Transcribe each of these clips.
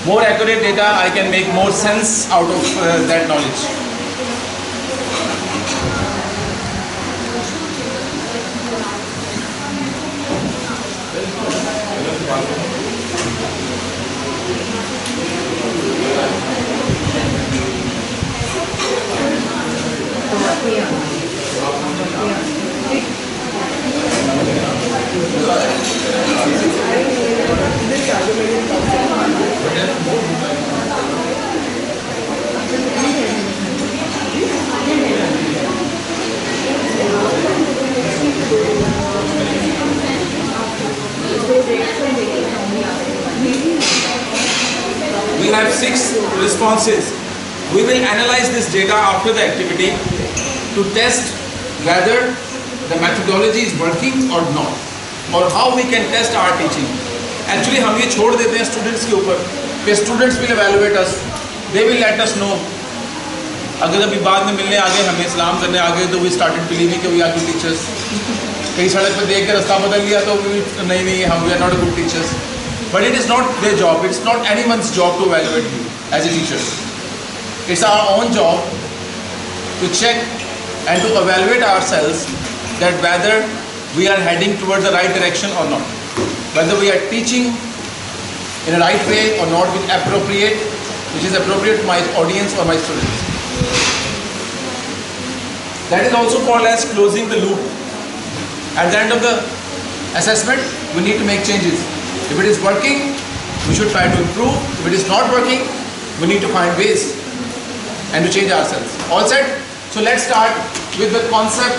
more accurate data, I can make more sense out of that knowledge. We have 6 responses. We will analyze this data after the activity to test whether the methodology is working or not, or how we can test our teaching. Actually हम ये छोड़ देते हैं students के ऊपर, कि students will evaluate us, they will let us know. अगर अभी बाद में मिलने आगे, हमें सलाम करने आगे, तो we started believing कि we are good teachers. कहीं सड़क पर देख के रास्ता बदल लिया तो नहीं हम we are not a good teachers. But it is not their job. It's not anyone's job to evaluate you as a teacher. It's our own job to check and to evaluate ourselves that whether we are heading towards the right direction or not. Whether we are teaching in a right way or not, which is appropriate to my audience or my students. That is also called as closing the loop. At the end of the assessment, we need to make changes. If it is working, we should try to improve. If it is not working, we need to find ways and to change ourselves. All set? So let's start with the concept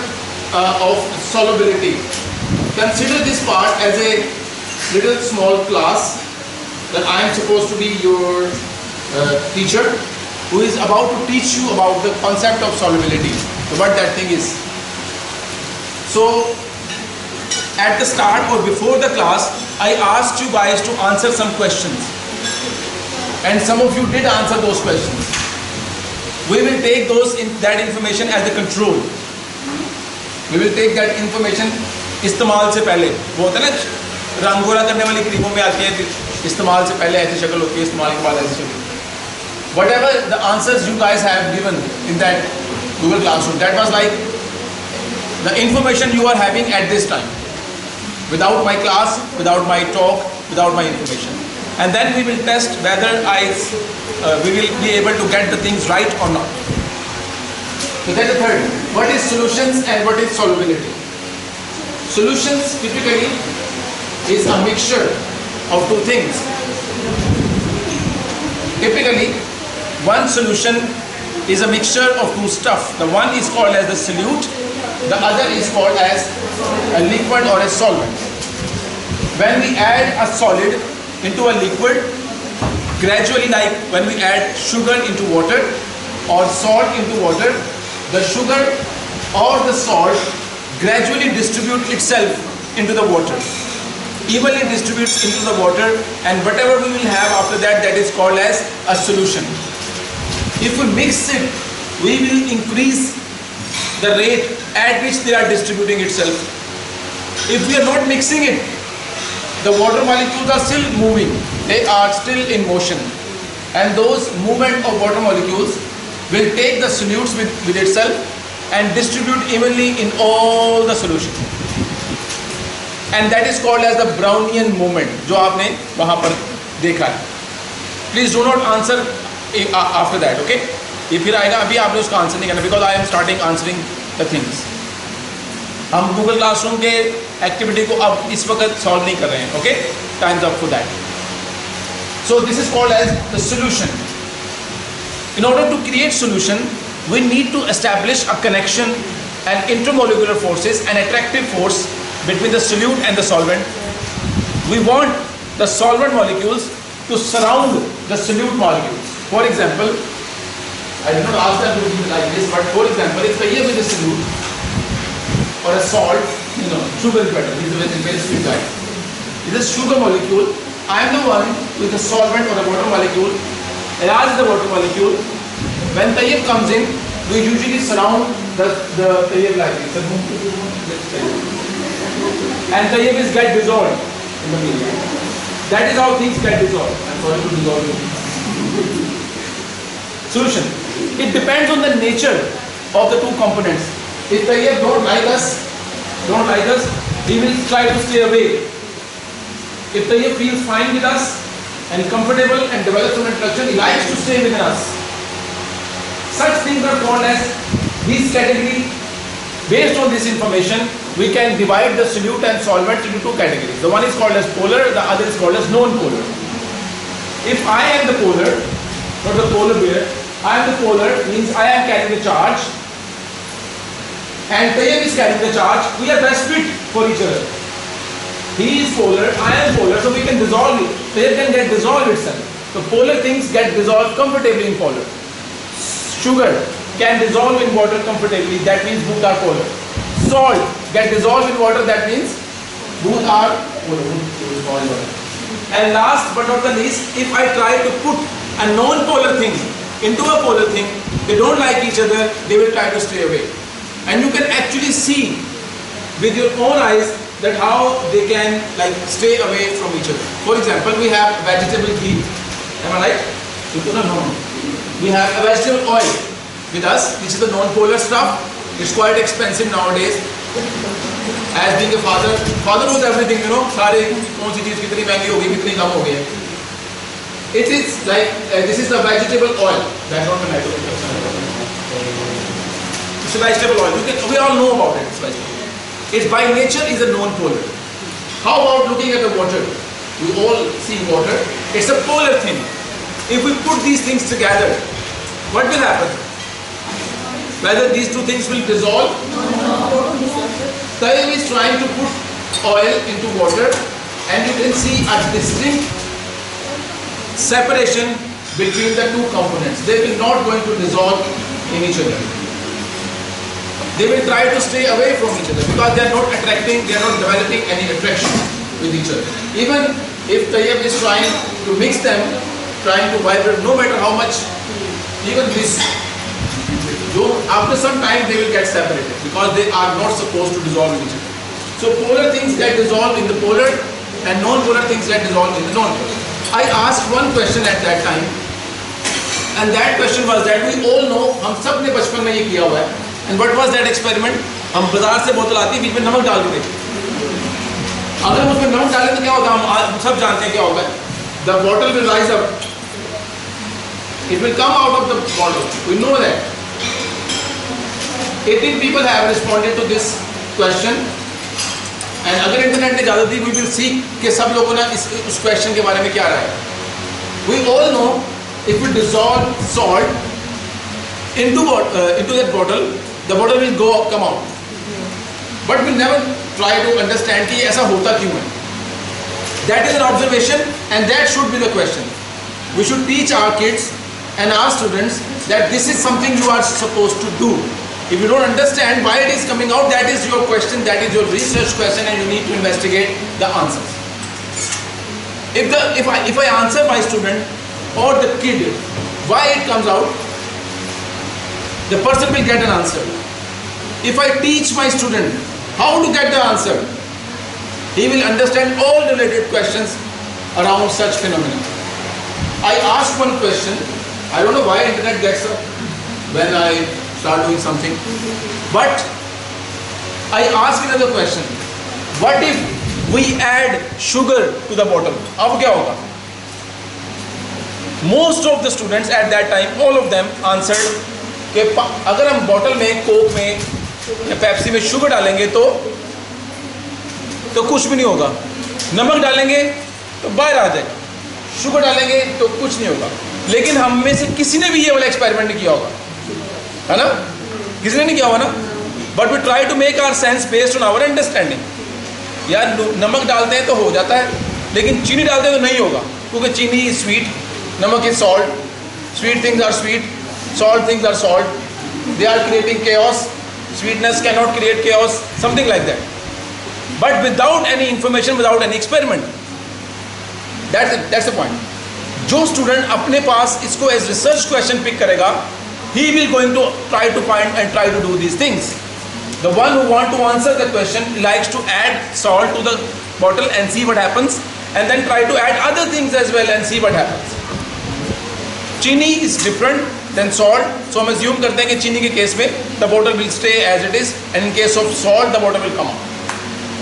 of solvability. Consider this part as a little small class that I am supposed to be your teacher who is about to teach you about the concept of solvability, what that thing is. So at the start or before the class, I asked you guys to answer some questions, and some of you did answer those questions. We will take that information as the control. We will take that information इस्तेमाल से पहले, वो होता है ना रंग गोरा करने वाली क्रीमों में आती है, इस्तेमाल से पहले ऐसी शक्ल होती है, इस्तेमाल के बाद ऐसी शक्ल. Whatever the answers you guys have given in that Google Classroom, that was like the information you are having at this time. Without my class, without my talk, without my information. And then we will test whether we will be able to get the things right or not. So that's the third. What is solutions and what is solvability? Solutions typically is a mixture of two things. Typically, one solution is a mixture of two stuff. The one is called as the solute, the other is called as a liquid or a solvent. When we add a solid into a liquid, gradually, like when we add sugar into water or salt into water, the sugar or the salt gradually distributes itself into the water. Evenly distributes into the water, and whatever we will have after that, that is called as a solution. If we mix it, we will increase the rate at which they are distributing itself. If we are not mixing it, the water molecules are still moving, they are still in motion, and those movement of water molecules will take the solutes with itself and distribute evenly in all the solutions. And that is called as the Brownian movement, जो आपने वहाँ पर देखा है. Please do not answer after that, okay? ये फिर आएगा, अभी आपने उसका आंसर नहीं करना, because I am starting answering the things. हम Google Classroom के एक्टिविटी को अब इस वक्त सॉल्व नहीं कर रहे हैं, okay? Time's up for that. So this is called as the solution. In order to create solution, we need to establish a connection and intermolecular forces, an attractive force between the solute and the solvent. We want the solvent molecules to surround the solute molecules. For example, I did not ask them to do like this, but for example, if I here with a solute or a salt, sugar is better, this is a very sweet guy. This is sugar molecule. I am the one with the solvent or the water molecule. Raj is the water molecule. When tayyib comes in, we usually surround the tayyib like this. And tayyib is get dissolved in the medium. That is how things get dissolved. Sorry to dissolve it. Solution. It depends on the nature of the two components. If the air don't like us, he will try to stay away. If the air feels fine with us and comfortable and develops some attraction, he likes to stay within us. Such things are called as this category. Based on this information, we can divide the solute and solvent into two categories. The one is called as polar, the other is called as non-polar. If I am the polar, not the polar bear, I am the polar means I am carrying the charge and Tayyab is carrying the charge. We are best fit for each other. He is polar, I am polar, so we can dissolve it. Tayyab can get dissolved itself. So polar things get dissolved comfortably in polar. Sugar can dissolve in water comfortably, that means both are polar. Salt get dissolved in water, that means both are polar. And last but not the least, if I try to put a non-polar thing into a polar thing, they don't like each other, they will try to stay away. And you can actually see with your own eyes that how they can like stay away from each other. For example, we have vegetable ghee. Am I right? No. We have a vegetable oil with us, which is the non-polar stuff. It's quite expensive nowadays. As being a father knows everything, you know. सारे कौन सी चीज कितनी महंगी होगी, कितनी कम हो गई है. It is like this is the vegetable oil. That's not the natural. It's a vegetable oil. We all know about it. It's vegetable. It's by nature is a non-polar. How about looking at the water? We all see water. It's a polar thing. If we put these things together, what will happen? Whether these two things will dissolve? Tayyab is trying to put oil into water, and you can see a distinct separation between the two components. They will not going to dissolve in each other. They will try to stay away from each other because they are not attracting, they are not developing any attraction with each other. Even if Tayyab is trying to mix them, trying to vibrate, no matter how much, even this, after some time they will get separated because they are not supposed to dissolve in each other. So polar things get dissolved in the polar and non-polar things get dissolved in the non-polar. I asked one question at that time, and that question was that we all know, हम सब ने बचपन में ये किया हुआ है. And what was that experiment? हम बाजार से बोतल आती है, बीच में नमक डाल के देखते. अगर हम उसमें नमक डालें तो क्या होगा? हम सब जानते हैं क्या होगा. The bottle will rise up. It will come out of the bottle. We know that. 18 people have responded to this question. And अगर इंटरनेट ने ज़्यादा दी, we will see कि सब लोगों ने उस क्वेश्चन के बारे में क्या राय है. We all know if we dissolve salt into that bottle, the bottle will come out. But we never try to understand कि ऐसा होता क्यों है. That is an observation, and that should be the question. We should teach our kids and our students that this is something you are supposed to do. If you don't understand why it is coming out, that is your question, that is your research question, and you need to investigate the answers. If I answer my student or the kid why it comes out, the person will get an answer. If I teach my student how to get the answer, he will understand all related questions around such phenomena. I asked one question. I don't know why internet gets up when I start doing something. But I asked another question. What if we add sugar to the bottle? अब क्या होगा? Most of the students at that time, all of them answered कि अगर हम bottle में, Coke में या Pepsi में शुगर डालेंगे तो कुछ भी नहीं होगा. नमक डालेंगे तो बाहर आ जाएगा. शुगर डालेंगे तो कुछ नहीं होगा. लेकिन हम में से किसी ने भी ये वाला एक्सपेरिमेंट नहीं किया होगा, है ना? किसी ने नहीं किया होगा ना? But we try to make our sense based on our understanding. यार नमक डालते हैं तो हो जाता है, लेकिन चीनी डालते हैं तो नहीं होगा, क्योंकि चीनी इज स्वीट, नमक is salt. Sweet things are sweet, salt things are salt. They are creating chaos. Sweetness cannot create chaos, something like that. But without any information, without any experiment. That's the point. जो student अपने पास इसको as research question pick करेगा, he will going to try to find and try to do these things. The one who want to answer the question likes to add salt to the bottle and see what happens. and then try to add other things as well and see what happens. Chini is different than salt, so हम assume करते हैं कि चीनी के case में the bottle will stay as it is, and in case of salt the bottle will come out.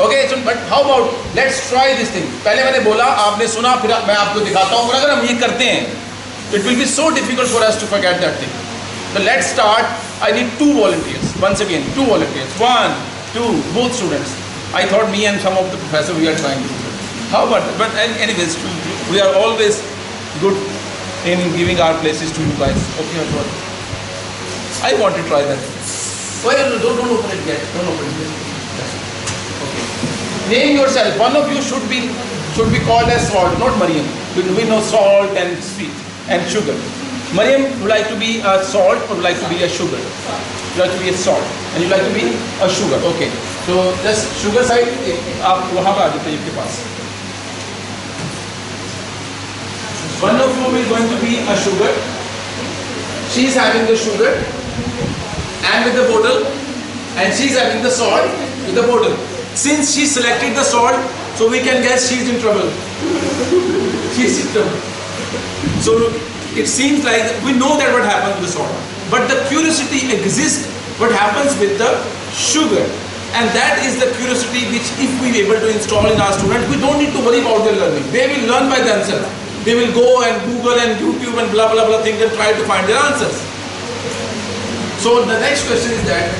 Okay, so but how about let's try this thing. पहले मैंने बोला, आपने सुना, फिर मैं आपको दिखाता हूँ. अगर हम ये करते हैं, it will be so difficult for us to forget that thing. So let's start. I need 2 volunteers. Once again, 2 volunteers. 1, 2, both students. I thought me and some of the professors we are trying to do it. How about that? But anyways, we are always good in giving our places to you guys. Okay, I want to try that. Why don't open it yet? Don't open it yet. Okay. Name yourself. One of you should be called as salt, not Mariam. We know salt and sweet and sugar. Mariam, would like to be a salt or would like to be a sugar? You like to be a salt and you like to be a sugar. Okay. So just sugar side. आप वहाँ पर आ जाते हैं इसके पास. One of you is going to be a sugar. She is having the sugar and with the bottle, and she is having the salt with the bottle. Since she selected the salt, so we can guess she is in trouble. She is in trouble. So it seems like we know that what happens with the salt, but the curiosity exists. What happens with the sugar? And that is the curiosity which, if we are able to install in our students, we don't need to worry about their learning. They will learn by themselves. They will go and Google and YouTube and blah blah blah things and try to find their answers. So the next question is that,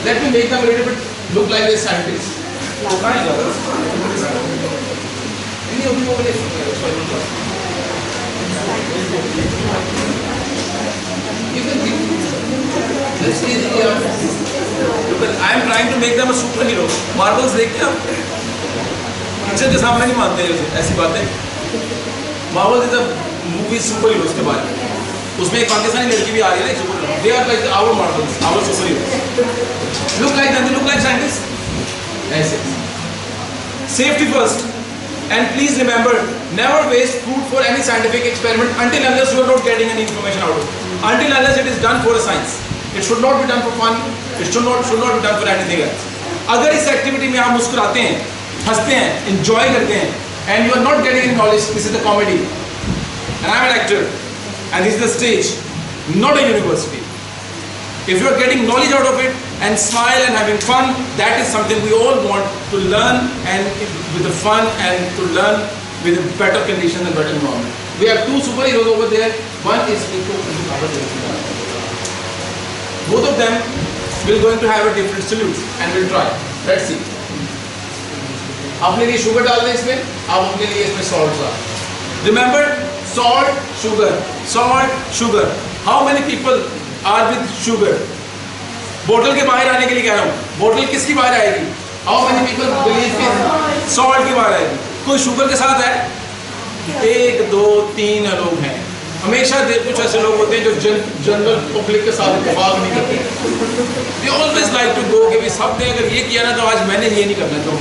let me make them a little bit look like a scientist. I am trying to make them a superhero. Marvels देखते हैं आप? Picture के सामने नहीं मानते हैं ऐसी बातें. Marvel is a movie superheroes के बारे में. उसमें एक पाकिस्तानी लड़की भी आ रही है ना superhero. They are like our Marvels, our superheroes. Look like them, they look like scientists. ऐसे. Safety first. And please remember, never waste food for any scientific experiment until unless you are not getting any information out of it. Until unless it is done for a science. It should not be done for fun. It should not be done for anything else. अगर इस activity में आप मुस्कुराते हैं, हंसते हैं, enjoy करते हैं, and you are not getting any knowledge, this is the comedy, and I am an actor, and this is the stage, not a university. If you are getting knowledge out of it and smile and having fun, that is something we all want to learn, and with the fun and to learn with a better condition and better environment. We have 2 superheroes over there. One is both of them will going to have a different solution and will try. Let's see. अपने लिए sugar डाल दें इसमें, आप अपने लिए इसमें salt डाल. Remember, salt, sugar, salt, sugar. How many people are with sugar? बोतल के बाहर आने के लिए कह रहा हूँ. बोतल किसकी बाहर आएगी? How many people believe कि salt की बाहर आएगी? कोई sugar के साथ है? 1, 2, 3 लोग हैं. हमेशा कुछ ऐसे लोग होते हैं जो जनरल पब्लिक के साथ इत्तेफाक नहीं करते. They always like to go कि सबने अगर ये किया ना तो आज मैंने ये नहीं करना जो.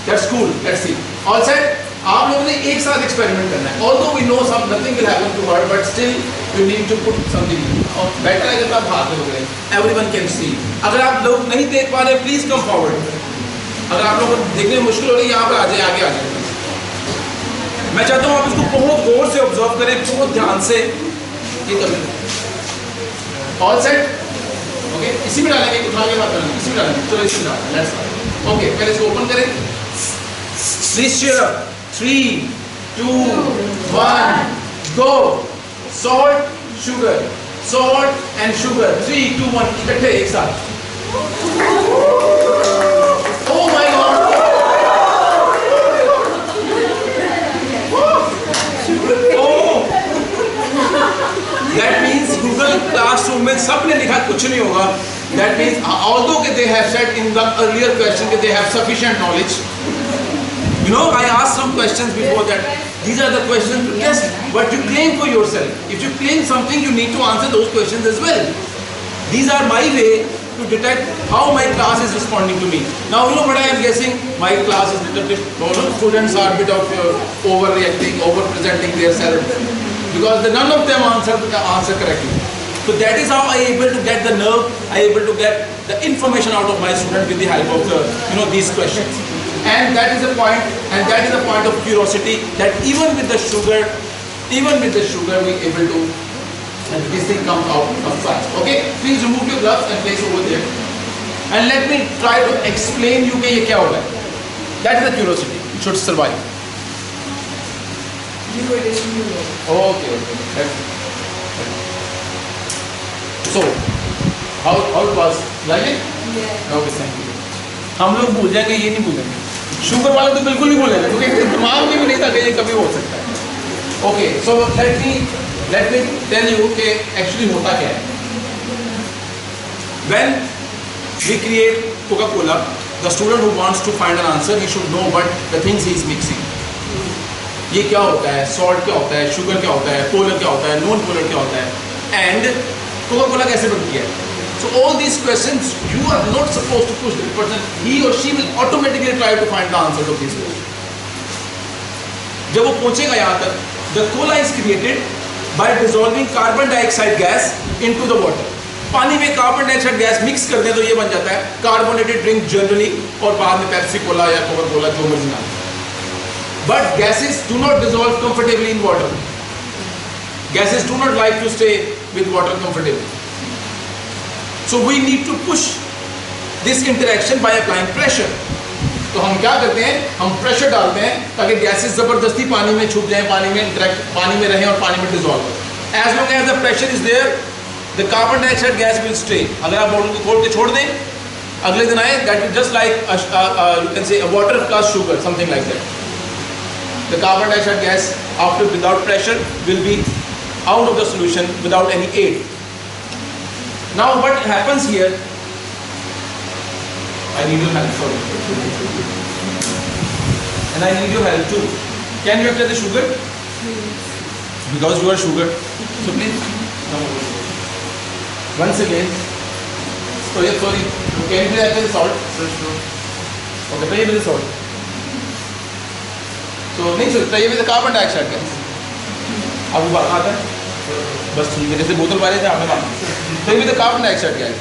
That's cool. Let's see. All set. आप लोगों ने एक साथ एक्सपेरिमेंट करना है. Although we know nothing will happen to her, but still you need to put something. और better है जब आप हाथ में होंगे. Everyone can see. अगर आप लोग नहीं देख पा रहे, please come forward. अगर आप लोगों को देखने में मुश्किल हो रही है, यहाँ पर आ जाए, आगे आ जाए. मैं चाहता हूँ आप इसको बहुत गौर से ऑब्जर्व करें, बहुत ध्यान से ये करें. All set. Okay. इसी में डालेंगे, उठा के बात करेंगे. इसी में डालेंगे. चलो इसी में डालें. Let's start. Okay. पहले इसको ओपन करें. Please cheer up. 3, 2, 1, go. Salt, sugar. Salt and sugar. 3, 2, 1. इकट्ठे एक साथ. Oh my God. Oh. That means Google Classroom में सबने लिखा कुछ नहीं होगा. That means although they have said in the earlier question that they have sufficient knowledge. You know, I asked some questions before that. These are the questions to test what you claim for yourself. If you claim something, you need to answer those questions as well. These are my way to detect how my class is responding to me. Now, you know what I am guessing? My class is little bit, students are a bit of overreacting, over-presenting their self. Because none of them answer correctly. So that is how I am able to get the nerve, I am able to get the information out of my student with the help of these questions. And that is a point of curiosity, that even with the sugar we able to, and this thing comes out of fast. Okay, please remove your gloves and place over there, and let me try to explain you कि ये क्या होगा. That is the curiosity. It should survive. Okay. So how it was? Like it? Yeah. Okay, thank you. हम लोग भूल जाएंगे, ये नहीं भूलेंगे. शुगर वाला तो बिल्कुल नहीं भूलेंगे, क्योंकि दिमाग में भी नहीं था कि ये कभी हो सकता है. Okay, so let me tell you कि actually होता क्या है. When we create Coca-Cola, the student who wants to find an answer, he should know what the things he is mixing. ये क्या होता है, salt क्या होता है, sugar क्या होता है, polar क्या होता है, non polar क्या होता है, and Coca-Cola कैसे बनती है. So all these questions, you are not supposed to push the person. He or she will automatically try to find the answers of these questions. जब वो पहुंचेगा यहाँ तक, the cola is created by dissolving carbon dioxide gas into the water. पानी में carbon dioxide gas mix कर दें तो ये बन जाता है कार्बोनेटेड ड्रिंक जनरली, और बाद में पेप्सी कोला या कोका कोला जो मर्जी नाम. But gases do not dissolve comfortably in water. Gases do not like to stay with water comfortably. So we need to push this interaction by applying pressure. तो हम क्या करते हैं, हम प्रेशर डालते हैं ताकि गैसेस जबरदस्ती पानी में छुप जाएं, पानी में रहें और पानी में डिसॉल्व हो. As long as the pressure is there, the carbon dioxide gas will stay. अगर आप बॉटल को खोल के छोड़ दें, अगले दिन आए, that is just like you can say a water plus sugar, something like that. The carbon dioxide gas, after without pressure, will be out of the solution without any aid. Now what happens here? I need your help, sorry. And I need your help too. Can you apply the sugar? Because you are sugar. So please. Once again. Sorry. Can you apply the salt? Okay, play with the salt. So नहीं sir, play with the carbon dioxide gas. अब वो आता है. बस ठीक है, जैसे बोतल वाले थे आपने कहा. Play with the carbon dioxide gas.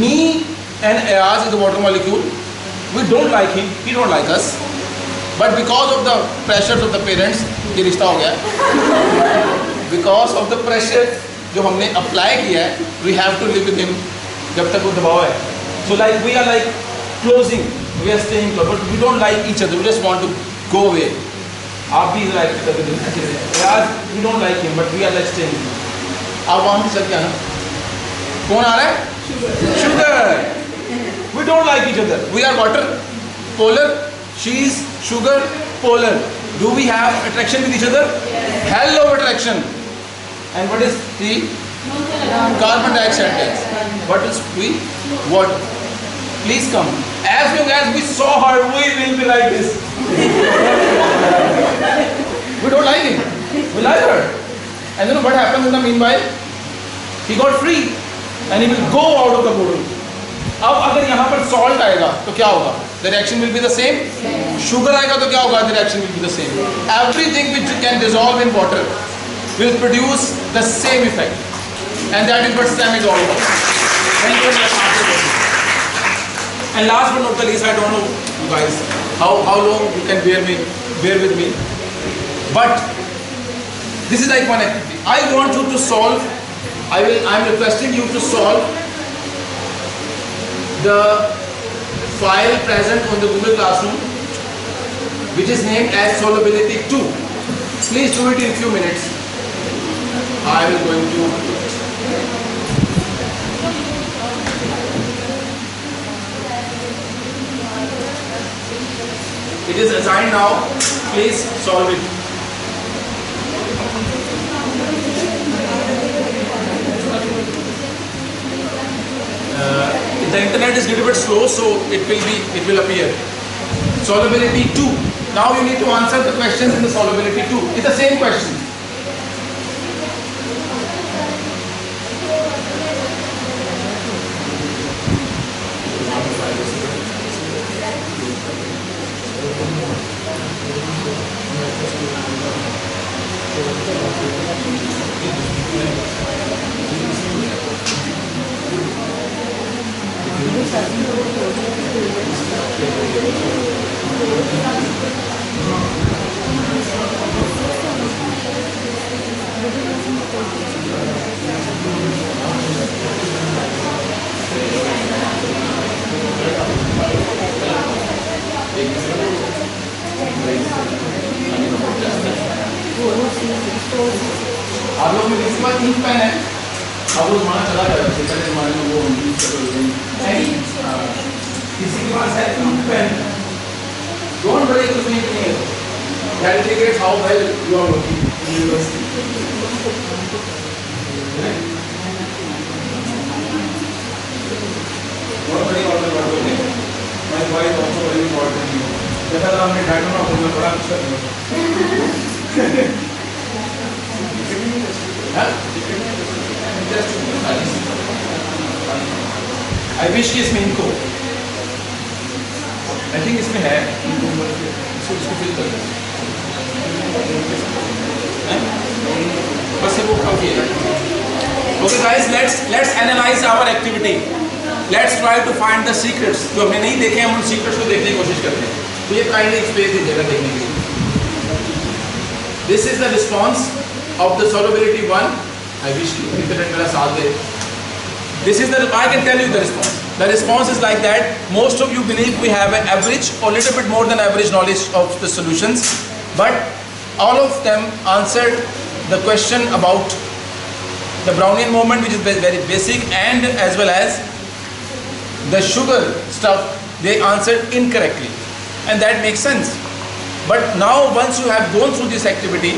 Me and Ayaz is a water molecule. We don't like him, he don't like us. But because of the pressures of the parents, ये रिश्ता हो गया. Because of the pressure जो हमने apply किया है, we have to live with him जब तक वो दबाव है. So like we are like closing, we are staying close, but we don't like each other. We just want to go away. आप भी like Ayaz, we don't like him, but we are like staying. आप वहाँ से चल के आना. कौन आ रहा है? Sugar. We don't like each other. We are water, polar. She is sugar, polar. Do we have attraction with each other? Yes. Hell of attraction. And what is the carbon dioxide gas? What is we? Water. Please come. As long as we saw her, we will be like this. We don't like him. We like her. And you know what happens in the meanwhile? He got free. And he will go out of the bottle. अब अगर यहाँ पर salt आएगा तो क्या होगा? The reaction will be the same. Sugar आएगा तो क्या होगा? The reaction will be the same. Everything which can dissolve in water will produce the same effect, and that is what STEM is all about. Thank you very much. And last but not the least, I don't know you guys how long you can bear with me, but this is like one activity. I want you to solve. I'm requesting you to solve the file present on the Google Classroom, which is named as solubility 2. Please do it in few minutes. I will going to it is assigned now. Please solve it. The internet is a little bit slow, so it will appear. Solubility 2. Now you need to answer the questions in the solubility 2. It's the same question. आप लोग में किसी पास ink pen है? अब वो जमाना चला गया, पहले जमाने में वो यूज करते थे। किसी के पास है इंक पेन? डोंट वरी, कुछ नहीं है। That indicates how well you are working in university. Don't worry about the work. My boy is also very important. जैसा तो हमने ढाई ना होगा बड़ा अच्छा है। I wish कि इसमें इनको, I think इसमें है, इसको फिल कर दो। बस ये वो काफी है। Okay guys, let's analyze our activity. Let's try to find the secrets. जो हमने नहीं देखे हम उन secrets को देखने की कोशिश करते हैं। तो ये kindly space दीजिएगा देखने के लिए। This is the response of the solubility 1. I wish internet मेरा साथ दे। This is the, I can tell you the response. The response is like that. Most of you believe we have an average or little bit more than average knowledge of the solutions, but all of them answered the question about the Brownian moment, which is very basic, and as well as the sugar stuff, they answered incorrectly, and that makes sense. But now once you have gone through this activity,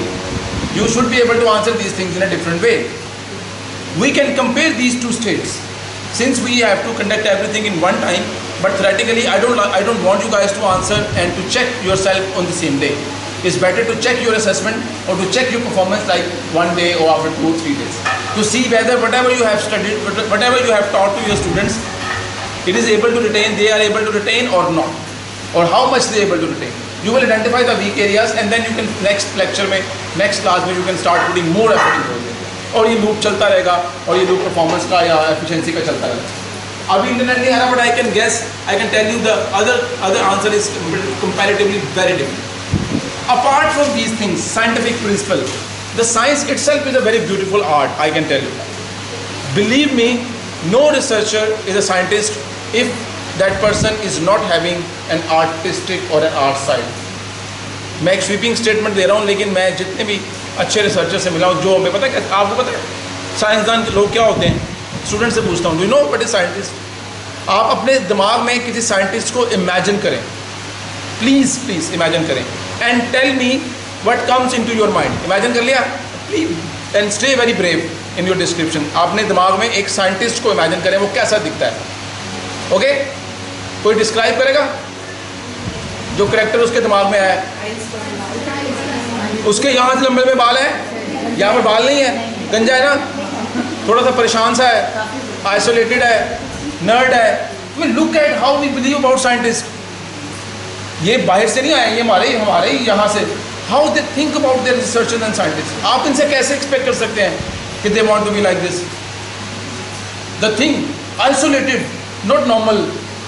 you should be able to answer these things in a different way. We can compare these two states, since we have to conduct everything in one time, but theoretically I don't want you guys to answer and to check yourself on the same day. It's better to check your assessment or to check your performance like one day or after 2 or 3 days, to see whether whatever you have studied, whatever you have taught to your students, it is able to retain, they are able to retain or not, or how much they are able to retain. You will identify the weak areas, and then you can next lecture में, next class में you can start putting more effort into it. और ये loop चलता रहेगा, और ये loop performance का या एफिशिएंसी का चलता रहेगा। अभी इंटरनेट नहीं आ रहा, but I can guess, I can tell you the other answer is comparatively very different. Apart from these things, scientific principle, the science itself is a very beautiful art. I can tell you that. Believe me, no researcher is a scientist if that person is not having an artistic or an art side. मैं एक sweeping statement दे रहा हूँ, लेकिन मैं जितने भी अच्छे researcher से मिला हूँ, जो हमें पता है, आपको पता है साइंसदान के लोग क्या होते हैं, स्टूडेंट से पूछता हूँ, do you know what is scientist? आप अपने दिमाग में किसी साइंटिस्ट को इमेजिन करें, प्लीज़ प्लीज़ इमेजिन करें, and tell me what comes into your mind. Imagine कर लिया? Please and stay very brave in your description. आपने दिमाग में एक साइंटिस्ट को इमेजिन करें, वो कैसा दिखता है। ओके, कोई डिस्क्राइब करेगा जो करेक्टर उसके दिमाग में है? उसके यहाँ से लंबे में बाल हैं, यहाँ पर बाल नहीं है, गंजा है ना, थोड़ा सा परेशान सा है, आइसोलेटेड है, नर्ड है। I mean, look at how we believe about scientists. ये बाहर से नहीं आए, ये हमारे ही यहाँ से। How they think about their researchers and scientists. आप इनसे कैसे एक्सपेक्ट कर सकते हैं कि they want to be like this? The thing, isolated, not normal,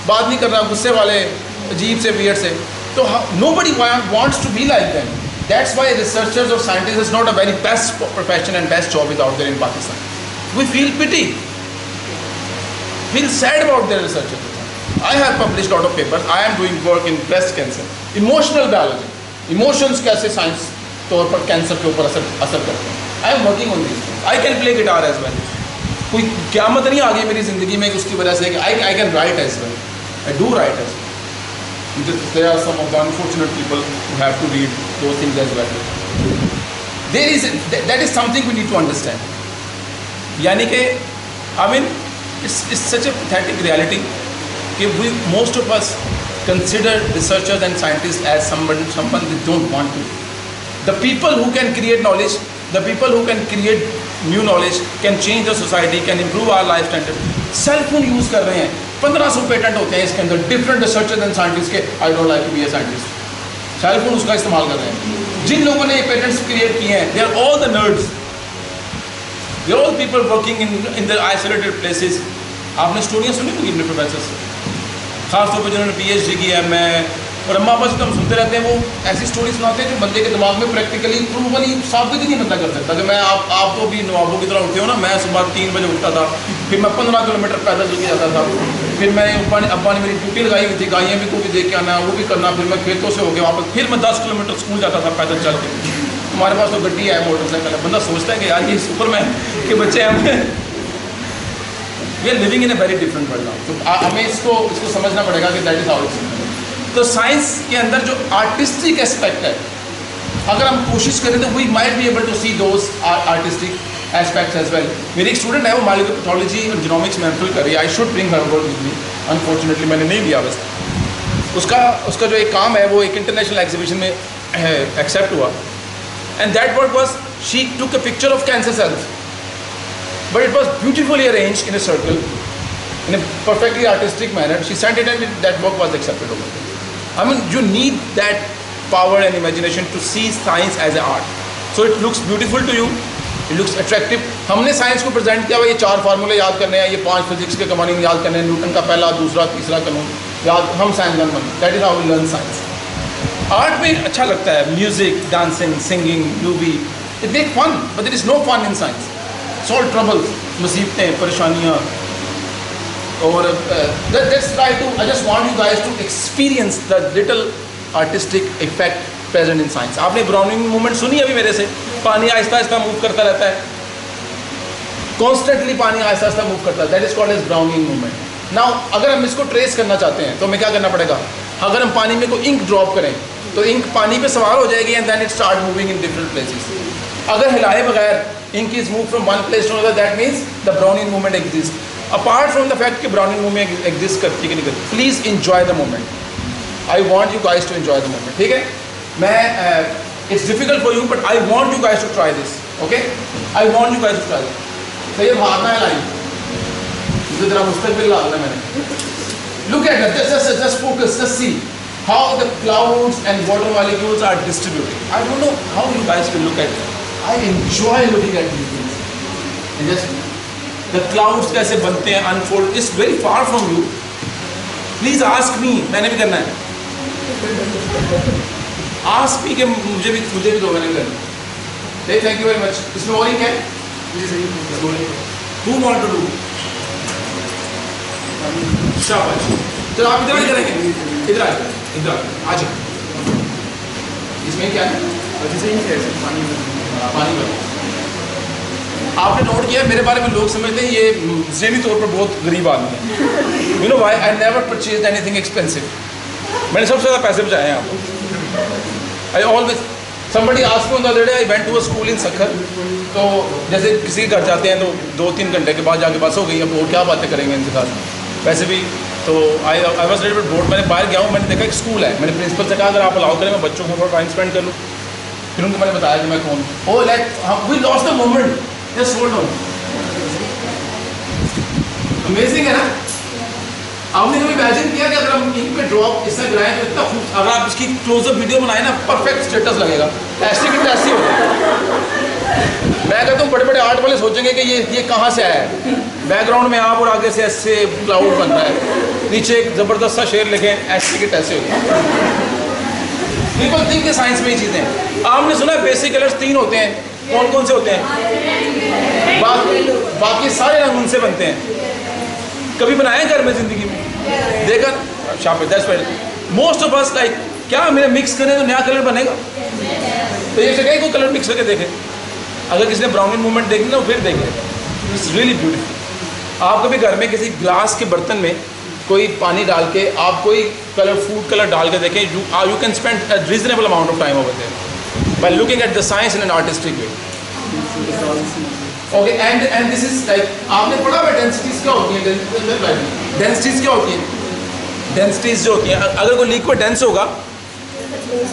बात नहीं कर रहा, गुस्से वाले, अजीब से, weird से। तो nobody wants to be like them. That's why researchers or scientists is not a very best profession and best job is out there in Pakistan. We feel pity, feel sad about their researchers. I have published a lot of papers. I am doing work in breast cancer, emotional biology, emotions कैसे science तौर पर cancer के ऊपर असर करते हैं. I am working on these things. I can play guitar as well. कोई क़यामत नहीं आ गई मेरी ज़िंदगी में उसकी वजह से कि I can write as well. I do write as well. There are some of the unfortunate people who have to read those things as well. That is something we need to understand. यानी कि I mean it's such a pathetic reality कि most of us consider researchers and scientists as someone they don't want to. The people who can create knowledge, the people who can create new knowledge, can change the society, can improve our life standard. Cell phone use कर रहे हैं, 1500 patent होते हैं इसके अंदर, different researchers and scientist के. I don't like to be a scientist. Cell phone उसका इस्तेमाल कर रहे हैं. जिन लोगों ने ये पेटेंट्स क्रिएट किए हैं, they are all the nerds, they are all people working in the isolated places. आपने स्टोरियाँ सुनी होंगी अपने प्रोफेसर से, खासतौर पर जिन्होंने PhD की है. मैं और अम्मा पापा से तो हम सुनते रहते हैं, वो ऐसी स्टोरी सुनाते हैं जो बंदे के दिमाग में प्रैक्टिकली प्रूवली साबित ही नहीं बंदा कर सकता। कि मैं आप तो भी नवाबों की तरह उठते हो ना, मैं सुबह 3 बजे उठता था, फिर मैं 15 किलोमीटर पैदल चल के जाता था, फिर मैं अब्बा ने मेरी ड्यूटी लगाई हुई थी, गायें भी को भी देख के आना, वो भी करना, फिर मैं खेतों से होकर वापस, फिर मैं 10 किलोमीटर स्कूल जाता था पैदल चल के। हमारे पास तो गड्डी है, मोटरसाइकिल है, बंदा सोचता है कि यार ये सुपरमैन के बच्चे हैं हमें। We are living in a very different world now. तो हमें इसको समझना पड़ेगा कि दैट इज हाउ इट्स। तो साइंस के अंदर जो आर्टिस्टिक एस्पेक्ट है, अगर हम कोशिश करें तो we might be able to see those artistic aspects as well. मेरी एक स्टूडेंट है, वो मॉलिक्यूलर पैथोलॉजी और जीनोमिक्स में एमफिल कर रही है। I should bring her work with me, unfortunately मैंने नहीं लिया बस। उसका जो एक काम है वो एक इंटरनेशनल एग्जीबिशन में एक्सेप्ट हुआ, and that work was she took a picture of cancer cells, but it was beautifully arranged in a circle in a perfectly artistic manner. She sent it and that work was accepted over there. I mean, you need that power and imagination to see science as an art. So it looks beautiful to you, it looks attractive. हमने science को present किया हुआ, ये 4 फार्मूले याद करने हैं, ये 5 फिजिक्स के कवानीन याद करने हैं, न्यूटन का पहला, दूसरा, तीसरा कानून याद, हम साइंसदान बने। That is how we learn science. Art में अच्छा लगता है, music, dancing, singing, movie, it make fun, but there is no fun in science. Solve troubles, मुसीबतें, परेशानियाँ, और let's try to, I just want you guys to experience the little artistic effect present in science. आपने browning movement सुनी अभी मेरे से? पानी Aahista Aahista move करता रहता है, कॉन्स्टेंटली पानी आहिस्ता आहिस्ता मूव करता है, that is called as Browning movement. Now अगर हम इसको ट्रेस करना चाहते हैं तो हमें क्या करना पड़ेगा? अगर हम पानी में कोई इंक ड्रॉप करें तो इंक पानी पे सवार हो जाएगी and then it start moving in different places. अगर हिलाए बगैर ink is move from one place to another, that means the Browning movement exist. Apart from the fact कि ब्राउनिंग मूवमेंट एग्जिस्ट करती है कि नहीं करती, please enjoy the moment. I want you guys to enjoy the moment, ठीक है? मैं it's difficult for you but I want you guys to try this, okay? I want you guys to try this. तो ये भागना है line, इसे जरा मुस्तकबिल ला देना मैंने। Look at it, just focus, just see how the clouds and water molecules are distributed. I don't know how you guys will look at it. I enjoy looking at these things. And just the clouds कैसे बनते हैं, unfold. It's very far from you. Please ask me. मैंने भी करना है. Ask me कि मुझे भी दो, मैंने करना. Hey, thank you very much. इसमें और क्या है? Who want to do? शाबाश। तो आप इधर करेंगे, इधर आ जाओ। इसमें क्या है? पानी में। आपने नोट किया मेरे बारे में लोग समझते हैं ये ज़हनी तौर पर बहुत गरीब आदमी है। You know why? I never purchased anything expensive. मैंने सबसे ज़्यादा पैसे बचाए हैं आपको। I always somebody asked me on the other day, I went to a school in Sakhar. तो जैसे किसी के घर जाते हैं तो 2-3 घंटे के बाद जाके बस हो गई, अब और क्या बातें करेंगे इनके साथ, वैसे भी तो I was little bit board. मैंने बाहर गया हूँ, मैंने देखा एक स्कूल है, मैंने प्रिंसिपल से कहा अगर आप अलाउ करें मैं बच्चों को थोड़ा टाइम स्पेंड कर लूँ। फिर उनको मैंने बताया कि मैं कौन हूँ। Oh like we lost the moment, just hold on. Amazing है ना? आपने कभी इमेजिन किया कि अगर हम इंक पे ड्रॉप इससे गिराएं तो इतना खूब, अगर आप इसकी क्लोजअप वीडियो बनाए ना परफेक्ट स्टेटस लगेगा, ऐसे की तैसी होती है। मैं कहता हूँ बड़े बड़े आर्ट वाले सोचेंगे कि ये कहाँ से आया है। बैकग्राउंड में आप और आगे से ऐसे क्लाउड बन रहा है, नीचे एक ज़बरदस्त सा शेर लिखें, ऐसे के तैसे होते हैं। पीपल थिंक के साइंस में ही चीज़ें हैं। आपने सुना है बेसिक कलर्स 3 होते हैं, कौन कौन से होते हैं? बाकी सारे रंग उनसे बनते हैं। कभी बनाए घर में ज़िंदगी में? देखा शाप मोस्ट ऑफ अस लाइक क्या मैंने मिक्स करें तो नया कलर बनेगा? तो ये जगह कोई कलर मिक्स करके देखें। अगर किसी ने ब्राउनिंग मूवमेंट देखनी ना फिर देखें, इट्स रियली ब्यूटीफुल। आप कभी घर में किसी ग्लास के बर्तन में कोई पानी डाल के आप कोई कलर फूड कलर डाल के देखें, you can spend a reasonable amount of time over there by looking at the science in an artistic way. Okay, and this is like आपने पढ़ा हुआ डेंसिटीज क्या होती है? डेंसिटीज क्या होती है? डेंसिटीज जो होती हैं, अगर कोई लिक्विड डेंस होगा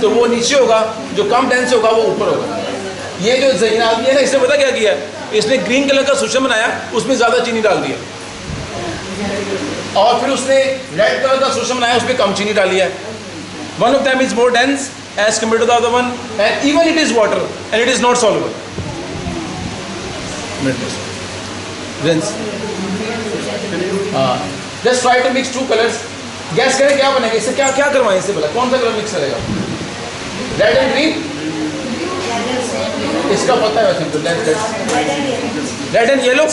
तो वो नीचे होगा, जो कम डेंस होगा वो ऊपर होगा। ये जो ज़हीन आदमी है ना, इसने पता क्या किया? इसने ग्रीन कलर का सुशम बनाया, उसमें ज़्यादा चीनी डाल दिया, और फिर उसने रेड कलर का सुशम बनाया, उसमें कम चीनी डाली है। One of them is more dense as compare to the other one, and even it is water and it is not soluble. Rinse. Just try to mix 2 colors. Guess करें क्या बनेगा इससे, क्या क्या करवाएं इससे बोला, कौन सा कलर मिक्स करेगा? रेड एंड ग्रीन, इसका पता है वैसे तो red and yellow,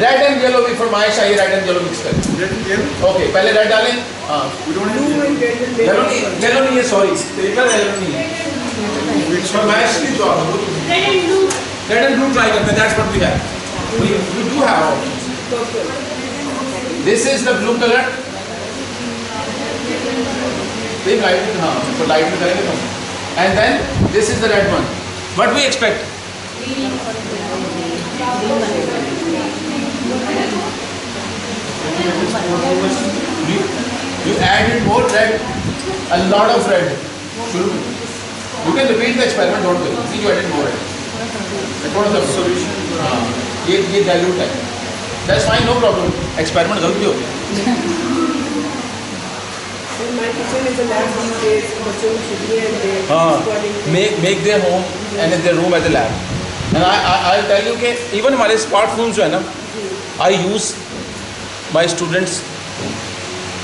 red and yellow भी फरमाइश आई, रेड एंड येलो मिक्स करें। ओके पहले रेड डालें, हाँ येलो नहीं है, सॉरी येलो नहीं है, फरमाइश की जो रेड एंड ब्लू ट्राई करते हैं, that's what we have, we do have, this is the blue colour, light, हाँ तो लाइट में करेंगे तो, and then this is the red one, what we expect, you added more red, a lot of red. You can repeat the experiment, don't worry. See, you added more red. That was the solution. ये dilute है. That's fine, no problem. Experiment गलत भी हो गया. My kitchen is a lab these days. बच्चों को छुट्टी है, they make their home and their room as a lab. And I'll tell you कि even हमारे smartphones जो है ना, I use my students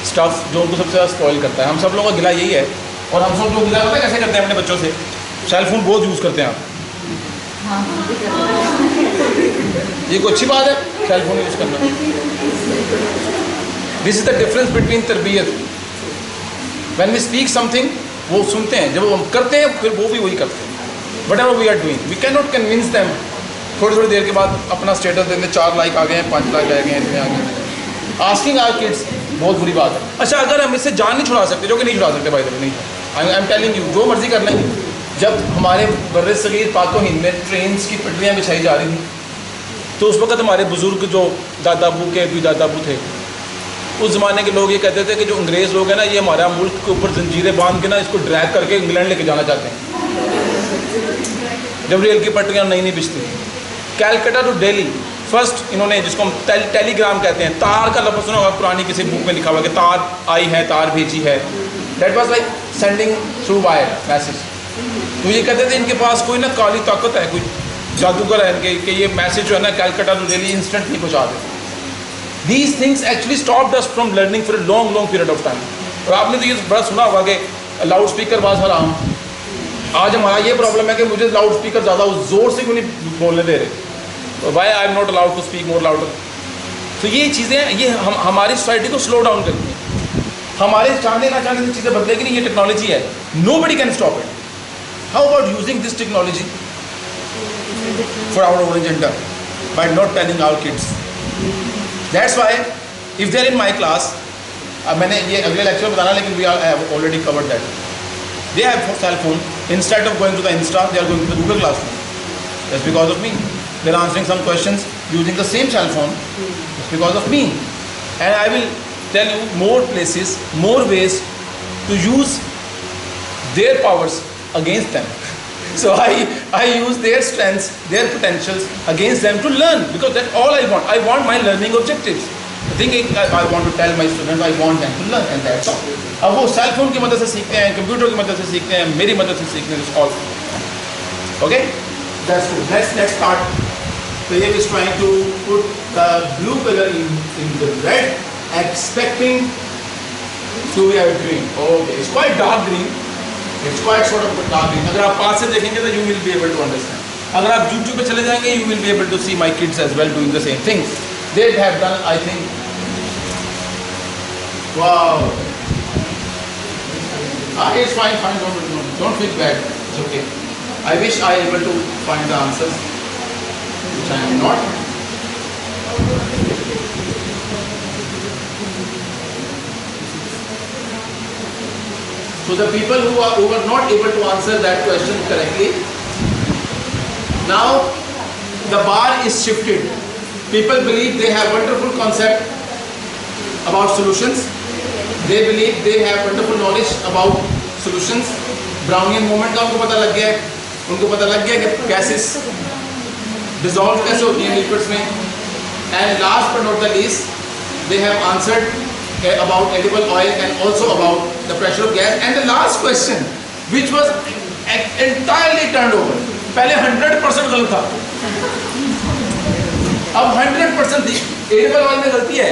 stuff जो उनको सबसे ज़्यादा स्पॉइल करता है। हम सब लोगों का गिला यही है, और हम सब लोग गिला पता है कैसे करते हैं अपने बच्चों से, सेल फोन बहुत यूज़ करते हैं आप, ये कोई अच्छी बात है सेल फोन यूज़ करना। This is the difference between तरबियत, व्हेन वी स्पीक समथिंग वो सुनते हैं, जब हम करते हैं फिर वो भी वही करते हैं, whatever we are doing, we can not convince them. थोड़ी देर के बाद अपना स्टेटस देते 4 लाइक आ गए हैं, 5 लाइक आ गए हैं, इतने आ गए हैं। आस्किंग आवर किड्स बहुत बुरी बात है। अच्छा अगर हम इससे जान नहीं छुड़ा सकते, जो कि नहीं छुड़ा सकते भाई, नहीं, आई एम टेलिंग यू, जो मर्जी कर लेंगे। जब हमारे बर्रे सगीर पाक व हिंद में ट्रेन्स की पटरियाँ बिछाई जा रही थी, तो उस वक्त हमारे बुज़ुर्ग जो दादाबू के भी दादाबू थे, उस ज़माने के लोग ये कहते थे कि जो अंग्रेज़ लोग हैं ना, ये हमारा मुल्क के ऊपर जंजीरें बांध के ना इसको ड्रैग करके इंग्लैंड लेके जाना चाहते हैं। जब रेल की पटरियाँ नई नहीं बिछती, कैलकाटा टू दिल्ली फर्स्ट इन्होंने, जिसको हम टेलीग्राम कहते हैं, तार का लफ्ज़ सुना होगा, पुरानी किसी बुक में लिखा हुआ कि तार आई है, तार भेजी है, that was like sending through wire message. तो ये कहते थे इनके पास कोई ना काली ताकत है, कोई जादूगर है इनके, कि ये मैसेज जो है ना कैलकाटा टू दिल्ली इंस्टेंट नहीं पहुँचा दे। These things actually stopped us from learning for a long period of time. और आपने तो ये बड़ा सुना होगा कि लाउड स्पीकर वाज हराम। आज हमारा ये प्रॉब्लम है कि मुझे लाउड स्पीकर ज़्यादा ज़ोर से क्यों नहीं बोलने दे रहे, why I am not allowed to speak more louder. तो ये चीज़ें ये हमारी सोसाइटी को स्लो डाउन करती हैं। हमारे चाहने ना चाहने से चीज़ें बदलेगी नहीं, ये टेक्नोलॉजी है, nobody can stop it. How about using this technology for our own agenda by not telling our kids. That's why if they are in my class, अब मैंने ये अगले लेक्चर में बताना, लेकिन we are already covered that, they have cell phone, instead of going to the Insta they are going to the Google classroom, that's because of me. They're answering some questions using the same cell phone. It's because of me. And I will tell you more places, more ways to use their powers against them. So I use their strengths, their potentials against them to learn, because that's all I want. I want my learning objectives. The thing I want to tell my students, I want them to learn, and that's all. अब वो cell phone की मदद से सीखते हैं, computer की मदद से सीखते हैं, मेरी मदद से सीखते हैं, all. Okay? That's good. Next part. So here is trying to put the blue color in the red, expecting to be a green. Okay, it's quite dark green. It's quite sort of dark green. अगर आप पास से देखेंगे तो you will be able to understand. अगर आप YouTube पे चले जाएंगे, you will be able to see my kids as well doing the same thing. They have done, I think. Wow. It's fine. Don't feel bad. It's okay. I wish I able to find the answers, which I am not. So the people who were not able to answer that question correctly, now the bar is shifted. People believe they have wonderful concept about solutions. They believe they have wonderful knowledge about solutions. Brownian movement का उनको पता लग गया है, उनको पता लग गया कि gases dissolve कैसे होती हैं liquids में, and last but not the least, they have answered about edible oil and also about the pressure of gas. And the last question, which was entirely turned over, पहले 100% गलत था, अब 100% थी। edible oil में गलती है,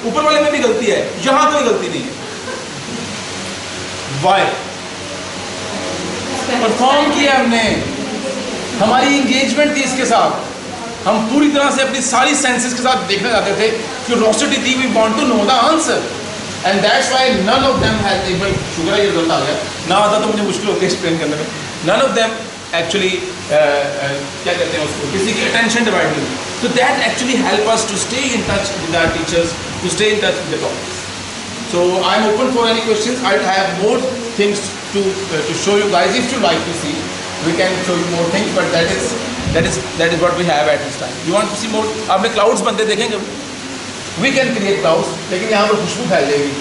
ऊपर वाले में भी गलती है, यहाँ कोई गलती नहीं है। वाई? परफॉर्म किया हमने, हमारी इंगेजमेंट थी इसके साथ, हम पूरी तरह से अपनी सारी सेंसेस के साथ देखना चाहते थे, क्यूरोसिटी थी, we want to know the answer, and that's why none of them has able, sugar ये रिजल्ट आ गया ना, आता तो मुझे मुश्किल होती है एक्सप्लेन करने में, नन ऑफ देम एक्चुअली क्या कहते हैं उसको, किसी की अटेंशन डिवाइड नहीं, so that actually help us to stay in touch with our teachers, to stay in touch with the topics. So I'm open for any questions. I have more things to show you guys. If you like to see, we can show you more things, but that is what we have at this time. You want to see more? आपने clouds बनते देखेंगे? We can create clouds, लेकिन यहाँ पर खुशबू फैल जाएगी।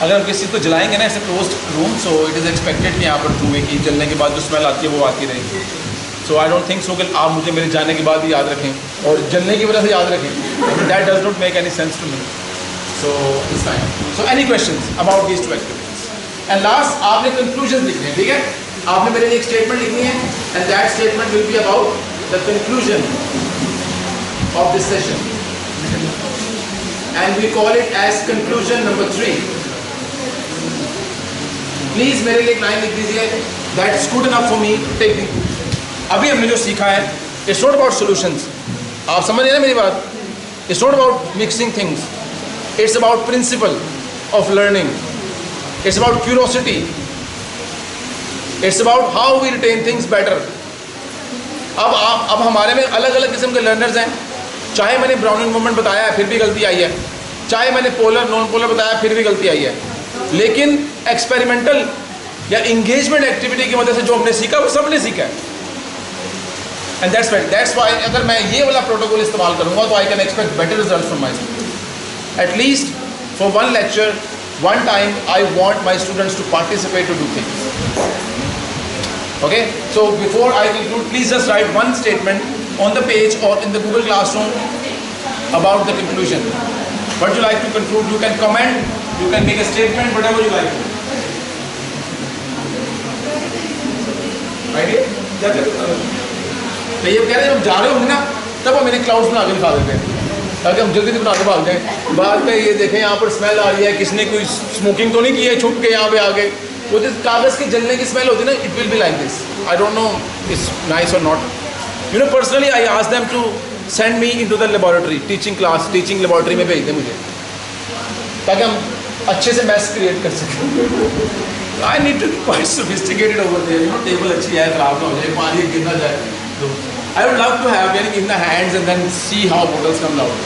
अगर हम किसी को जलाएंगे ना, ऐसे closed room, so it is expected कि यहाँ पर धुएं की जलने के बाद जो स्मेल आती है वो आती रहेगी। So I don't think so कि आप मुझे मेरे जाने के बाद ही याद रखें और जलने की वजह से याद रखें। That does not make any sense to me. So it's fine. So any questions about these two activities? And last, आपने conclusions लिखने हैं, ठीक है? आपने मेरे लिए एक statement लिखनी है, and that statement will be about the conclusion of this session. And we call it as conclusion number 3. Please मेरे लिए एक लाइन लिख दीजिए. That's good enough for me to take the. अभी हमने जो सीखा है, it's not about solutions. आप समझ रहे हैं ना मेरी बात? It's not about mixing things. It's about principle of learning. It's about curiosity. It's about how we retain things better. अब हमारे में अलग अलग किस्म के लर्नर्स हैं. चाहे मैंने ब्राउनिंग मूवमेंट बताया है फिर भी गलती आई है, चाहे मैंने पोलर नॉन पोलर बताया फिर भी गलती आई है, लेकिन एक्सपेरिमेंटल या इंगेजमेंट एक्टिविटी की मदद से जो हमने सीखा वो सबने सीखा है. एंड दैट्स वाई अगर मैं ये वाला प्रोटोकॉल इस्तेमाल करूँगा तो I can expect better result from my student. At least for one lecture, one time, I want my students to participate to do things. Okay? So before I conclude, please just write one statement on the page or in the Google Classroom about the conclusion. What you like to conclude, you can comment, you can make a statement, whatever you like. Idea? क्या कहते हैं? तो ये कह रहे हैं जब जा रहे होंगे ना तब हम मेरे क्लाउड्स बना के दिखा देते हैं ताकि हम जल्दी से बना के भाग जाएं. बाद में ये देखें यहाँ पर स्मेल आ रही है, किसने कोई स्मोकिंग तो नहीं की है छुप के यहाँ पे आके, वो जो कागज़ के जलने की स्मेल होती है ना, it will be like this. I don't know it's nice और not. You know personally I ask them to send me into the laboratory, teaching class, teaching laboratory में भेज दें मुझे ताकि हम अच्छे से मैथ्स क्रिएट कर सकें. I need to be quite sophisticated over there. You know table अच्छी है, खराब ना हो जाए, पानी गिरना जाए. तो I would love to have getting in the hands and then see how models come out.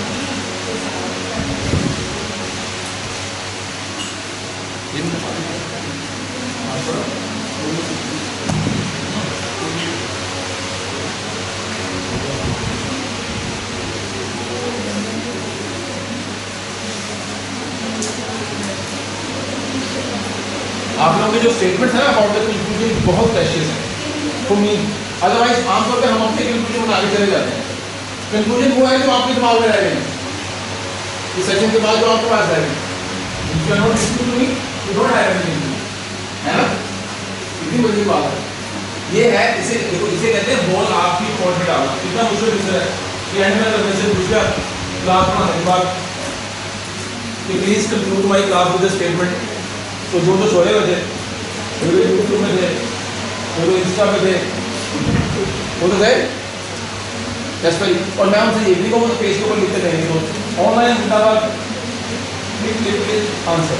आप लोगों के जो स्टेटमेंट है ना अबाउट द कंक्लूजन बहुत प्रेशियस है फॉर मी. अदरवाइज आमतौर पे हम अपने कंक्लूजन बना के चले जाते हैं. कंक्लूजन वो है जो आपके दिमाग में रह गए हैं इस सेशन के बाद, जो आपके पास रह गए. है ना, इतनी बड़ी बात है. ये है, इसे देखो, इसे कहते हैं बॉल आपकी कोर्ट में डालना. कितना मुश्किल विषय है कि एंड में करने से पूछा क्लास पढ़ाने के बाद कि please conclude my class with the statement. तो जो तो सोए हुए थे, जो यूट्यूब में थे, जो इंस्टा पे थे, वो तो गए. और मैं उनसे ये भी कहूँ तो पेज के ऊपर लिखते रहेंगे तो ऑनलाइन जिंदाबाद आंसर.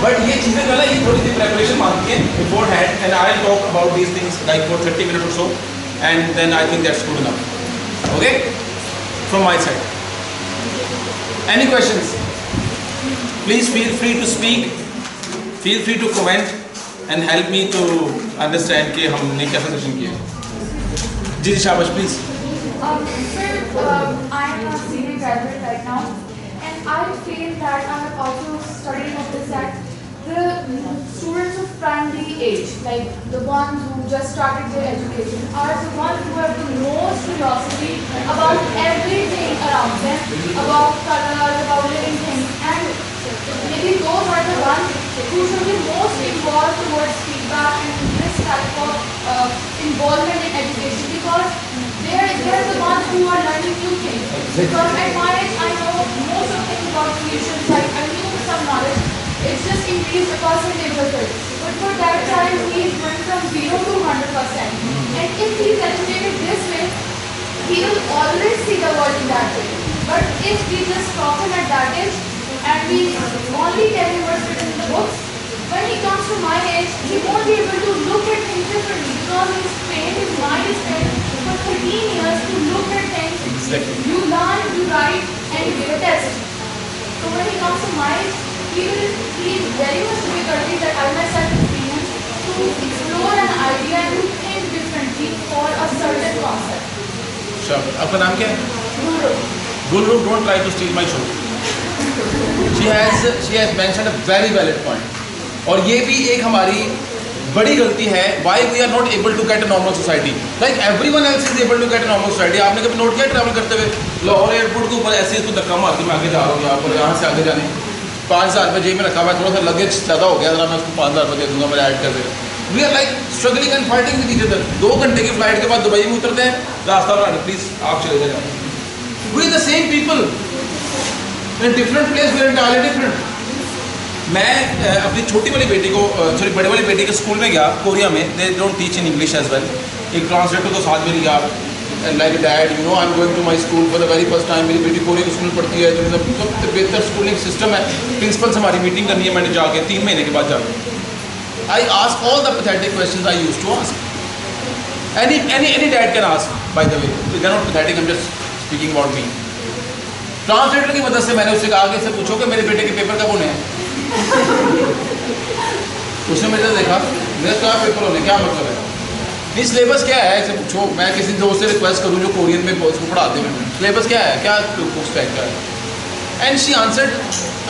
बट ये चीज़ें जो है ना, ये थोड़ी सी प्रेपरेशन मांगती है before hand, and I will talk about these things like for 30 minutes or so, and then I think that's good enough. Okay, from my side. Any questions? Please feel free to speak. Feel free to comment and help me to understand कि हमने कैसा session किया. जी शाबाश please. Sir, I am a senior graduate right now, and I feel that I have also studied of this that the students of primary age, like the ones who just started their education, are the ones who have the most curiosity about everything around them, about colors, about living things, and maybe those are the ones who should be most involved towards feedback and this type of involvement in education, because they are the ones who are learning new things. Because at my age, I know most of things about tuition, like I knew some knowledge. It's just increased the percentage of it. But for that child, he went from 0 to 100%. And if he is educated this way, he will always see the world in that way. But if we just stop him at that age and we only tell him what's written in the books, when he comes to my age, he won't be able to look at things differently because his brain, his mind is trained for 13 years to look at things. Exactly. You learn, you write, and you give a test. So when he comes to my age, he will feel very much difficulty that I myself experience to explore an idea and to think differently for a certain concept. Sure. आपका नाम क्या है? Guru. Guru, don't try to steal my show. She has mentioned a very valid point. और ये भी एक हमारी बड़ी गलती है, why we are not able to get a normal society. Like everyone else is able to get a normal society. आपने कभी नोट किया ट्रैवल करते हुए लाहौर एयरपोर्ट के ऊपर ऐसे इसको धक्का मार के मैं आगे जा रहा हूँ, यहाँ पर यहाँ से आगे जाने 5,000 रुपये जेब में रखा हुआ, थोड़ा सा लगेज ज़्यादा हो गया, जरा मैं उसको 5,000 रुपये दे दूँगा, मैं ऐड कर देगा. We are like struggling and fighting with each other. 2 घंटे की फ्लाइट के बाद दुबई में उतरते हैं, रास्ता बना प्लीज़ आप चले जाए. We are the same people in different place, we are entirely different. मैं अपनी छोटी वाली बेटी को सॉरी बड़ी वाली बेटी के स्कूल में गया कोरिया में. They don't teach in English as well. एक ट्रांसलेटर को साथ में लिया, like dad you know I am going to my school for the very first time. मेरी बेटी कोरिया के स्कूल पढ़ती है, जो सबसे बेहतर स्कूलिंग सिस्टम है. प्रिंसिपल से हमारी मीटिंग करनी है, मैंने जाके 3 महीने के बाद जाके I ask all the pathetic questions I used to ask. Any dad can ask, by the way. They're not pathetic, I'm just speaking about me. Translator की मदद से मैंने उससे कहा कि इससे पूछो कि मेरे बेटे के पेपर कब होने हैं. उसने मेरे देखा, मेरे क्या पेपर होने, क्या मतलब है, नहीं सिलेबस क्या है इससे पूछो. मैं किसी दोस्त से रिक्वेस्ट करूँ जो कोरियन में उसको पढ़ाते हैं, सिलेबस क्या है, क्या बुक्स पैक का है. And she answered,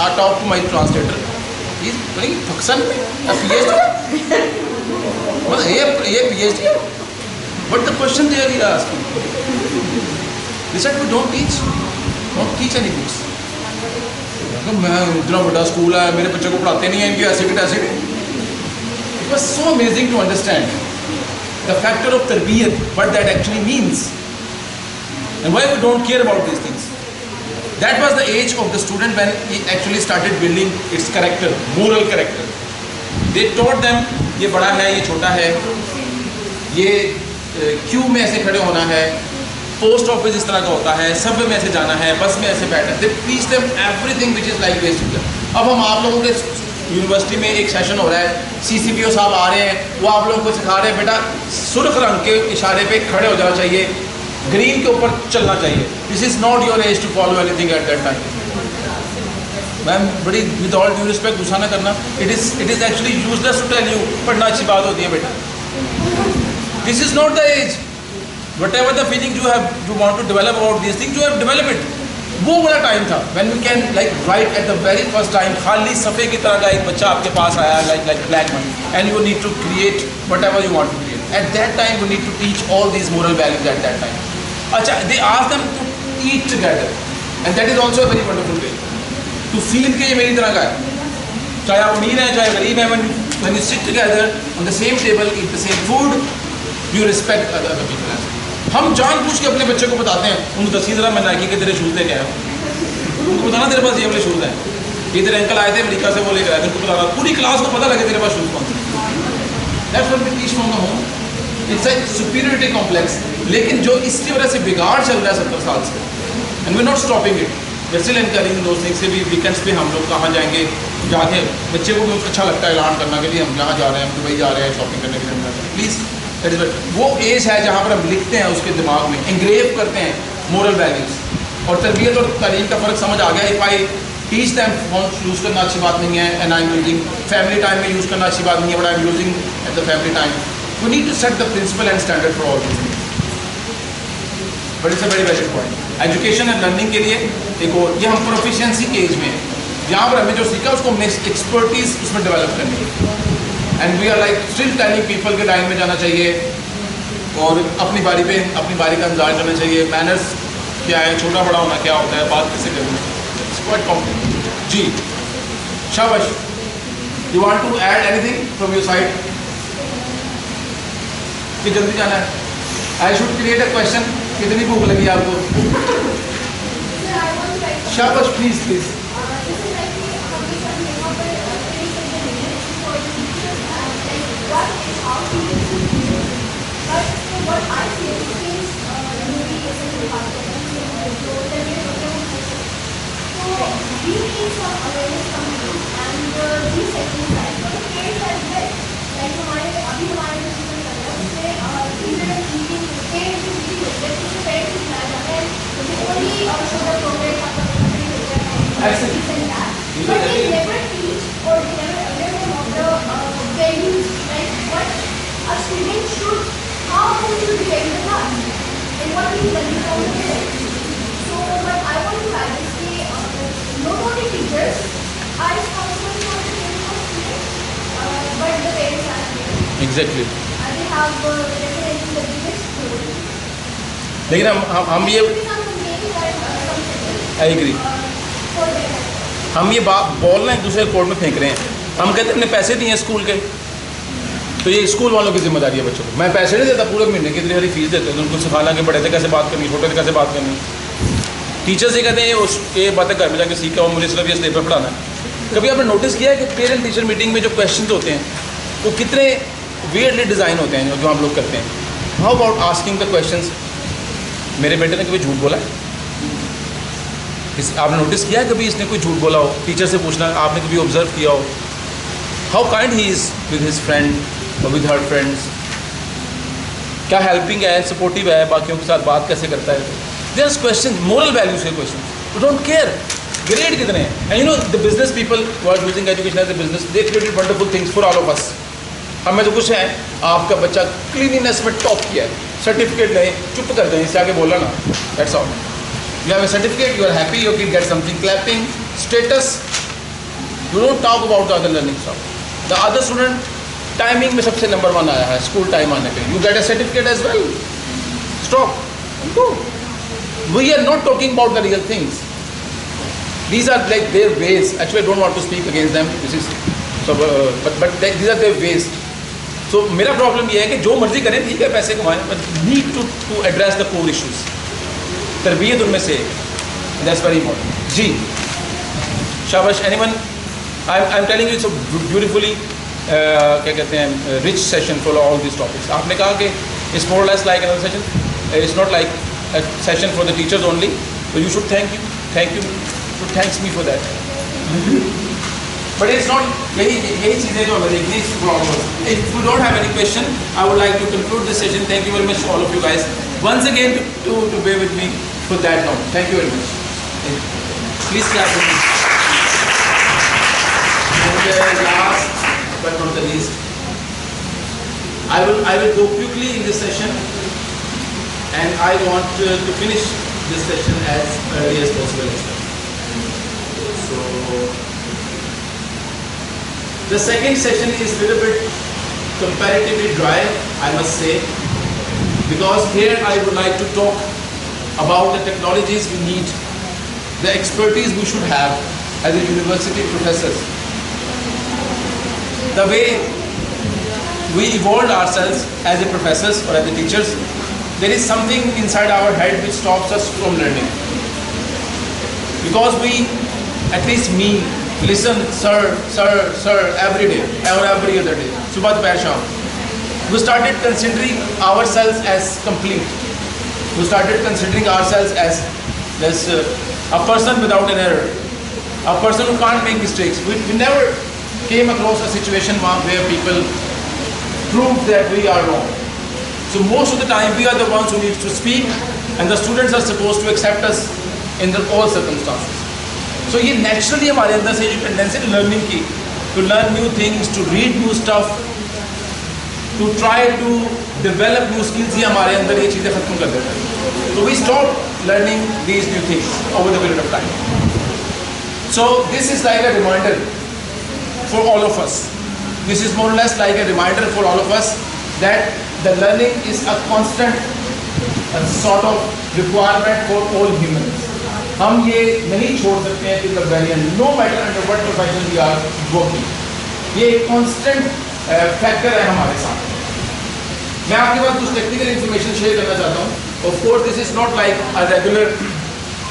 I talk to my translator, फक्सन PhD, ये PhD है. But the question there he asked me, they said we don't teach any books. मैं इतना बड़ा स्कूल है, मेरे बच्चों को पढ़ाते नहीं हैं, इनकी ऐसे. It was so amazing to understand the factor of tarbiyat, what that actually means, and why we don't care about these things. That was the age of the student when he actually started building its character, moral character. They taught them ये बड़ा है, ये छोटा है, ये Q में ऐसे खड़े होना है, पोस्ट ऑफिस इस तरह का होता है, सब में ऐसे जाना है, बस में ऐसे बैठना. They teach them everything which is like based. अब हम आप लोगों के यूनिवर्सिटी में एक सेशन हो रहा है, CCPO साहब आ रहे हैं, वो आप लोगों को सिखा रहे हैं बेटा सुर्ख रंग के इशारे पे खड़े हो जाना चाहिए, ग्रीन के ऊपर चलना चाहिए. This is not your age to follow anything at that time. Ma'am बड़ी विद ऑल ड्यू रिस्पेक्ट गुस्सा ना करना, it is actually useless to tell you, पढ़ना अच्छी बात होती है बेटा. This is not the age. Whatever the feeling you want to develop about these things, you have developed it. वो बड़ा टाइम था when we can like write at the very first time. खाली सफ़े की तरह का एक बच्चा आपके पास आया like black man, and you need to create whatever you want to create. At that time we need to teach all these moral values at that time. अच्छा, they ask them to eat together, and that is also a very wonderful way to feel कि ये मेरी तरह का है, चाहे आप अमीर हैं चाहे गरीब हैं. When you sit together on the same table, eat the same food, you respect other people. हम जानबूझ के अपने बच्चे को बताते हैं, उनको दसी जरा मैं नाइकी के तेरे शूज़ लेके आया हूँ, उनको बताना तेरे पास ये वाले शूज़ हैं, ये तेरे अंकल आए थे अमेरिका से वो लेकर आए थे, उनको बताना पूरी क्लास को पता लगे तेरे पास शूज़ कौन से. That's what we teach from the home. It's a superiority complex. लेकिन जो इसकी वजह से बिगाड़ चल रहा है 70 साल से, and we not stopping it, we still encouraging those things. से भी वीकेंड्स पे हम लोग कहाँ जाएंगे, जाके बच्चे को भी अच्छा लगता है ऐलान करना के लिए हम यहाँ जा रहे हैं, हम दुबई जा रहे हैं, शॉपिंग करने के लिए. प्लीज़, वो एज है जहाँ पर हम लिखते हैं उसके दिमाग में, इंग्रेव करते हैं मोरल वैल्यूज़. और तरबियत और तालीम का फ़र्क समझ आ गया. If I teach them phone use करना अच्छी बात नहीं है, and I am using family time में यूज़ करना अच्छी बात नहीं है, but I am using at the family time. We need to set the principle and standard for all this. But it's a very valid point. Education and learning के लिए एक और, ये हम प्रोफिशिएंसी के एज में है, जहाँ पर हमें जो सीखा उसको हमने एक्सपर्टीज़ उसमें डेवलप करनी है. And we are like still telling people के लाइन में जाना चाहिए और अपनी बारी का इंतजार करना चाहिए. मैनर्स क्या है, छोटा बड़ा होना क्या होता है, बात कैसे करनी है, इट्स क्वाइट कॉम्प्लिकेटेड. जी शाबाश. You want to add anything from your side कि जल्दी जाना है? I should create a question. कितनी भूख लगी आपको? शाबाश, please please. how people should be. But what I feel is maybe it's a department, so we need some awareness from you and these sections like for the parents as well. Like अभी हमारे decision कर रहे हैं उसमें internet meeting parents की meeting होती है जिसमें पेरेंट्स को बुलाया जाता है ओनली शो द प्रोग्रेस आपका but they never teach or they never aware them of the values like what a student should how he should behave in the class and what he is learning from the parents. So but I want to add is not only teachers are responsible for the training of students but the parents as well. Exactly. And they have definitely the biggest role. लेकिन हम ये I agree. हम ये बात बोल रहे हैं एक दूसरे कोर्ट में फेंक रहे हैं. हम कहते हैं हमने पैसे दिए हैं स्कूल के तो ये स्कूल वालों की जिम्मेदारी है बच्चों को. मैं पैसे नहीं देता पूरे महीने की इतनी सारी फीस देते हैं तो उनको सिखाना कि बड़े थे कैसे बात करनी छोटे थे कैसे बात करनी. टीचर्स ये कहते हैं ये बातें घर में जाकर सीखा और मुझे सिर्फ ये स्लेब पर पढ़ाना है. कभी आपने नोटिस किया है कि पेरेंट टीचर मीटिंग में जो क्वेश्चन होते हैं वो कितने वियर्डली डिज़ाइन होते हैं जो हम लोग करते हैं. How about asking the questions मेरे बेटे ने कभी झूठ बोला है? आपने नोटिस किया है कभी इसने कोई झूठ बोला हो? टीचर से पूछना आपने कभी ऑब्जर्व किया हो how kind he is with his friend और विद हर फ्रेंड्स. क्या हेल्पिंग है सपोर्टिव है बाकियों के साथ बात कैसे करता है. देयर क्वेश्चन मोरल वैल्यूज के question you don't care grade कितने हैं. And you know the business people who are using education as a business they created wonderful things for all of us. हमें तो कुछ है आपका बच्चा क्लीनिनेस में टॉप किया है सर्टिफिकेट नहीं चुप कर दें इससे आगे बोला ना that's all. You have a certificate, you are happy, you can get something clapping, status. You don't talk about the other learning stuff. The other student timing में सबसे number 1 आया है स्कूल टाइम आने पे. You get a certificate as well. Stop. Go. We are not talking about the real things. These are like their ways. Actually, I don't want to speak against them. This is so, but these are their ways. So मेरा problem ये है कि जो मर्जी करें ठीक है पैसे कमाएं, but need to address the core issues. तरबियत उनमें से दैट्स वेरी इंपॉर्टेंट. जी शाबाश. Anyone I am telling you it's beautifully क्या कहते हैं rich session for all this topics. आपने कहा कि it's more less like another session. It's not like a session for the teachers only, so you should thank you, so thanks me for that. But it's not यही चीज़ें जो हमें देखनी है problem. If you don't have any question, I would like to conclude this session. Thank you very much to all of you guys once again to bear with me for that note. Thank you very much. Please clap with me. And last but not the least, I will go quickly in this session. And I want to finish this session as early as possible. So the second session is a little bit comparatively dry, I must say, because here I would like to talk about the technologies we need, the expertise we should have as a university professors, the way we evolved ourselves as a professors or as a teachers. There is something inside our head which stops us from learning. Because we, at least me, listen, sir, every day or every other day. Subah dophar sham. We started considering ourselves as complete. We started considering ourselves as this a person without an error, a person who can't make mistakes. We never came across a situation where people proved that we are wrong. So most of the time we are the ones who need to speak, and the students are supposed to accept us in all circumstances. So ये naturally हमारे अंदर से जो tendency learning की, to learn new things, to read new stuff, to try to develop new skills, ये हमारे अंदर ये चीज़ें खत्म कर देता है. So we stop learning these new things over the period of time. So this is like a reminder for all of us. This is more or less like a reminder for all of us that the learning is a constant sort of requirement for all humans. हम ये नहीं छोड़ सकते हैं कि librarian, no matter under what profession we are working, ये एक constant factor है हमारे साथ. मैं आपके पास कुछ technical information share करना चाहता हूँ. Of course, this is not like a regular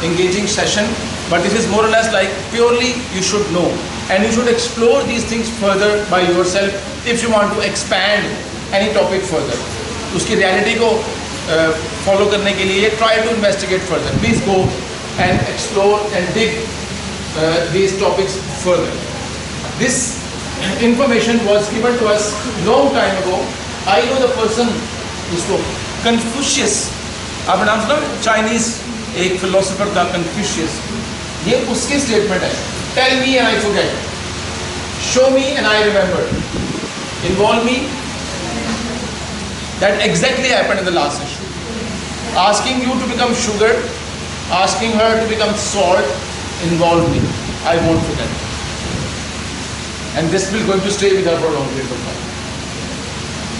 engaging session, but this is more or less like purely you should know, and you should explore these things further by yourself if you want to expand any topic further. उसकी reality को follow करने के लिए try to investigate further. Please go and explore and dig these topics further. This information was given to us long time ago. I know the person जिसको Confucius, आपने नाम सुना? Chinese एक philosopher था Confucius. ये उसकी statement है. Tell me and I forget. Show me and I remember. Involve me. That exactly happened in the last session. Asking you to become sugar, asking her to become salt, involve me. I won't forget. And this will going to stay with her for a long period of time.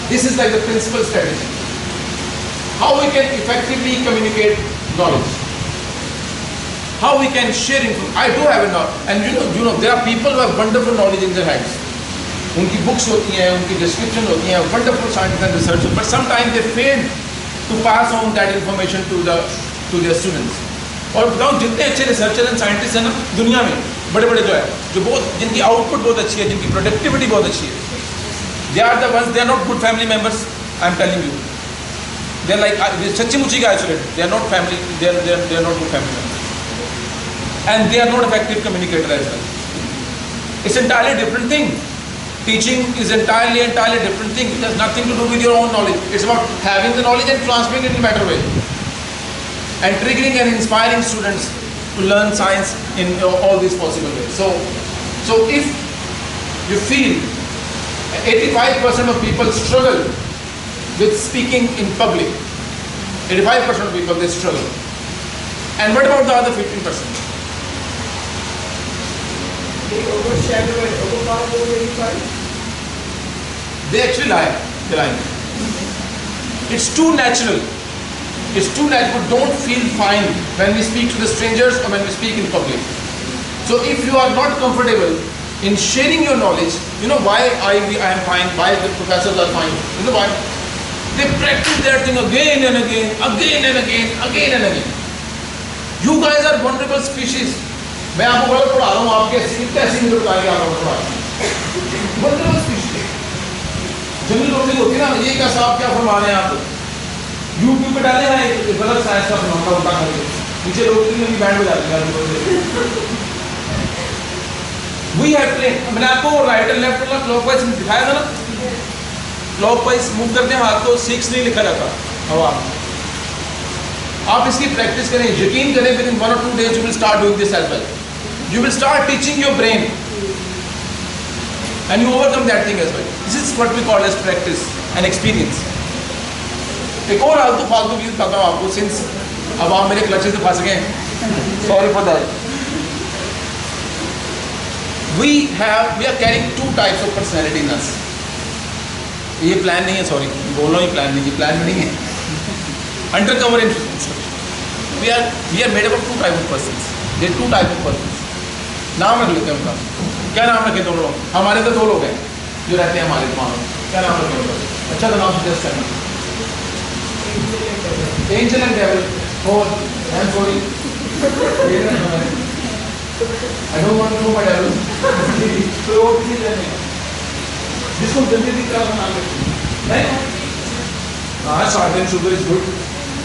This is like the principal strategy. How we can effectively communicate knowledge. How we can share information. I do have a knowledge. And you know, there are people who have wonderful knowledge in their heads. उनकी books होती हैं, उनकी description होती हैं, wonderful scientists and researchers, but sometimes they fail to pass on that information to their students. और बताऊँ जितने अच्छे रिसर्चर एंड साइंटिस्ट हैं ना दुनिया में, बड़े बड़े जो है, जो बहुत जिनकी आउटपुट बहुत अच्छी है, जिनकी प्रोडक्टिविटी बहुत अच्छी है, they are the ones, they are not good family members. I am telling you, they are like सच्ची मुच्ची का isolated. They are not family. They are not good family members, and they are not effective communicator as well. It's entirely different thing. Teaching is entirely different thing. It has nothing to do with your own knowledge. It's about having the knowledge and transferring it in a better way, and triggering and inspiring students to learn science in all these possible ways. So if you feel 85% of people struggle with speaking in public, 85% of people they struggle, and what about the other 15%? They overshadow and overpower those 85? They actually lie. They're lying. It's too natural. It's too natural. Don't feel fine when we speak to the strangers or when we speak in public. So if you are not comfortable in sharing your knowledge, you know why I am fine, why the professors are fine. You know why? They practice their thing again and again, again and again, again and again. You guys are vulnerable species. मैं आपको गलत पढ़ा रहा हूँ, आपके कैसे मुझे बताएंगे आप पढ़ा vulnerable species. जनरल नॉलेज होती है ना, ये कैसा आप क्या फरमा रहे हैं आप YouTube पे डाले हैं एक गलत साइंस का फैलाना उल्टा करके, नीचे लोग भी बैंड बजा देंगे. We have trained. मैंने आपको राइट एंड लेफ्ट वाला क्लॉकवाइज दिखाया था ना, क्लॉकवाइज मूव करते हैं हाथ को 6 नहीं लिखा जाता हवा. आप इसकी प्रैक्टिस करें, यकीन करें within 1 or 2 days you will start doing this as well. You will start teaching your brain and you overcome that thing as well. This is what we call as practice and experience. एक और फालतू चीज बताता हूँ आपको, since अब आप मेरे क्लचेस से फंस गए, sorry for that. We are carrying 2 types of personality in us. ये प्लान नहीं है, सॉरी बोल रहा हूँ, ये प्लान नहीं है, प्लान में नहीं है. Undercover influence. We are made up of 2 types of persons. There are 2 types of persons. नाम रख लेते हैं उनका. क्या नाम रखे दोनों लोग? हमारे तो 2 लोग हैं जो रहते हैं हमारे दिमाग में. क्या नाम रखें उनका? अच्छा तो नाम सजेस्ट करना. Angel and devil. Oh, I'm sorry. I don't want to know my devil. तो वो किसी ने नहीं. जिसको जल्दी दिख रहा है नाम रखें. नहीं? हाँ, salt and sugar is good.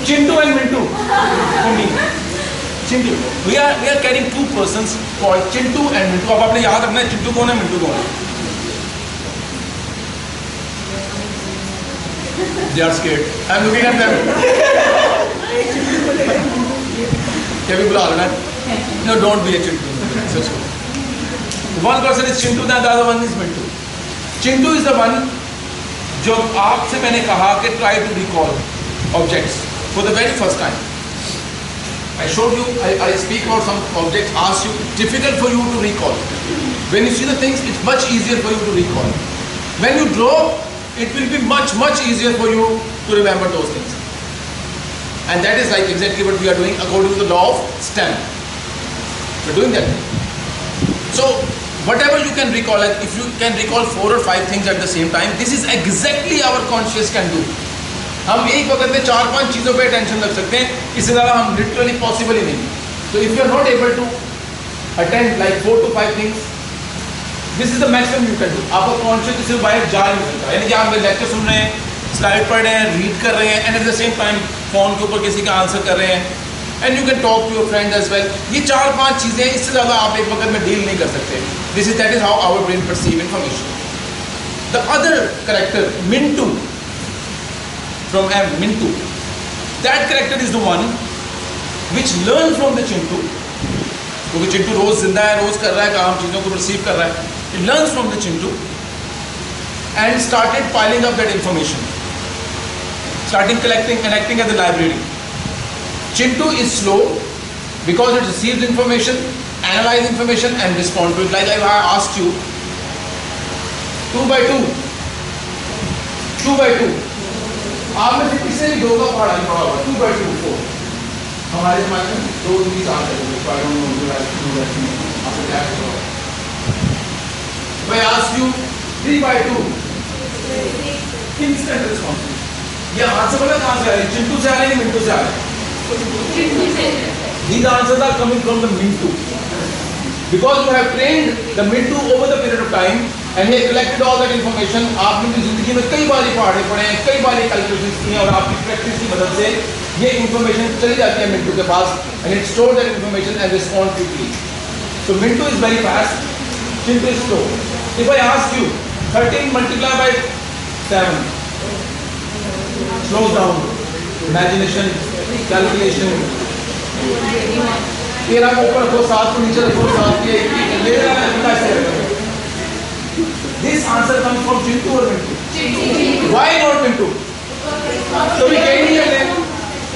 Chintu and Mintu. For me. Chintu. We are carrying 2 persons called Chintu and Mintu. अब आपने याद रखना है Chintu कौन है, Mintu कौन है. They are scared. I'm looking at them. क्या भी बुला लेना? No, don't be a Chintu. One person is Chintu, the other one is Mintu. Chintu is the one जो आपसे मैंने कहा कि try to recall objects for the very first time. I showed you, I speak about some objects, ask you, it's difficult for you to recall. When you see the things, it's much easier for you to recall. When you draw, it will be much easier for you to remember those things. And that is like exactly what we are doing according to the law of STEM. We're doing that. So, whatever you can recall, like if you can recall 4 or 5 things at the same time, this is exactly our conscious can do. हम एक वक्त में 4-5 चीज़ों pay attention रख सकते हैं, इससे ज़्यादा हम लिटरली पॉसिबल ही नहीं. So if you are not able to attend like 4 to 5 things this is the maximum you can do. आपका कॉन्शियस सिर्फ बाहर जा नहीं सकता, यानी कि आप मेरे लेक्चर सुन रहे हैं, स्लाइड पढ़ रहे हैं, रीड कर रहे हैं, and at the same time phone के ऊपर किसी का आंसर कर रहे हैं, and you can talk to your friend as well. ये 4-5 चीज़ें, इससे ज़्यादा आप एक वक्त में डील नहीं कर सकते। That is how our brain perceive information. The other character Mintu, from um, Mintu, that character is the one which learn from the Chintu, क्योंकि चिंटू रोज जिंदा है, रोज कर रहा है काम, चीज़ों को परसीव कर रहा है। It learns from the Chintu and started piling up that information, starting collecting and acting as a library. Chintu is slow because it receives information, analyze information and respond to it. Like I asked you, 2 by 2, 2 by 2. आप में से किसी ने 2 का पढ़ा नहीं पढ़ा होगा, 2 by 2, 4. हमारे जमाने में 2 भी 4 थे, आपको क्या होगा? I ask you 3 by 2. Instant response. ये आंसर पता कहाँ से आ रहे हैं? चिंटू से आ रहे हैं, मिंटू से आ रहे हैं? These answers are coming from the Mintu, because you have trained the Mintu over the period of time and he has collected all that information. आपने अपनी जिंदगी में कई बार पढ़े हैं, कई बार कैलकुलेशंस की हैं, और आपकी प्रैक्टिस की मदद से ये इंफॉर्मेशन चली जाती है मिंटू के पास, and it stores that information and responds quickly. So Mintu is very fast, Chintu is slow. If I ask you 13 multiplied by 7, slows down, imagination, calculation. 13 को ऊपर रखो, 7 को नीचे रखो, 7 के ले रहा है। This answer comes from Chintu or Mintu? Why not Mintu? कभी कहीं नहीं है,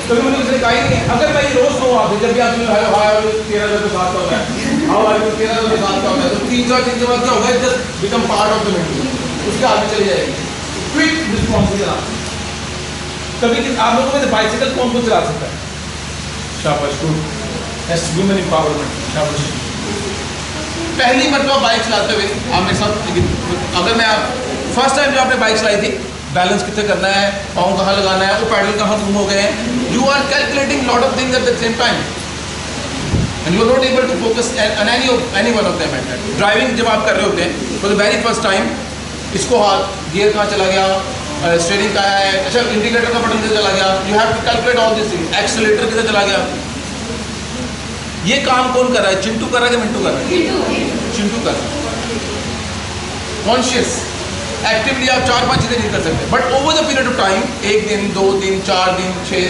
कभी मुझे किसी ने कहा ही नहीं। अगर मैं ये रोज कहूँ आपसे, जब भी आप 13 को 7 का होता है, हाउ आर यू 13 को 7 का होता है, तो 3-4 दिन के बाद क्या होगा? Just become part of the Mintu, उसके आगे चली जाएगी। Quick response. कभी आप लोगों में बाइसिकल कौन कौन चला सकता है? शाबाश, गुड, ह्यूमन एम्पावरमेंट, शाबाश। पहली मरतबा बाइक चलाते हुए आप मेरे साथ, अगर मैं फर्स्ट टाइम जब आपने बाइक चलाई थी, बैलेंस कितने करना है, पाँव कहाँ लगाना है, वो पैडल कहाँ गुम हो गए हैं, you are calculating lot of things at the same time and you are not able to focus on any one of them at that. Driving जब आप कर रहे होते हैं for the very first time, इसको हाथ, गियर कहाँ चला गया, स्टीयरिंग का है, अच्छा इंडिकेटर का बटन किधर चला गया, you have to calculate all this things, accelerator किधर चला गया। ये काम कौन कर रहा है? चिंटू कर रहा है कि मिंटू कर रहा है? चिंटू कर रहा है। कॉन्शियस एक्टिवली आप 4-5 चीज़ें नहीं कर सकते, but over the period of time, 1 दिन, 2 दिन, 4 दिन, 6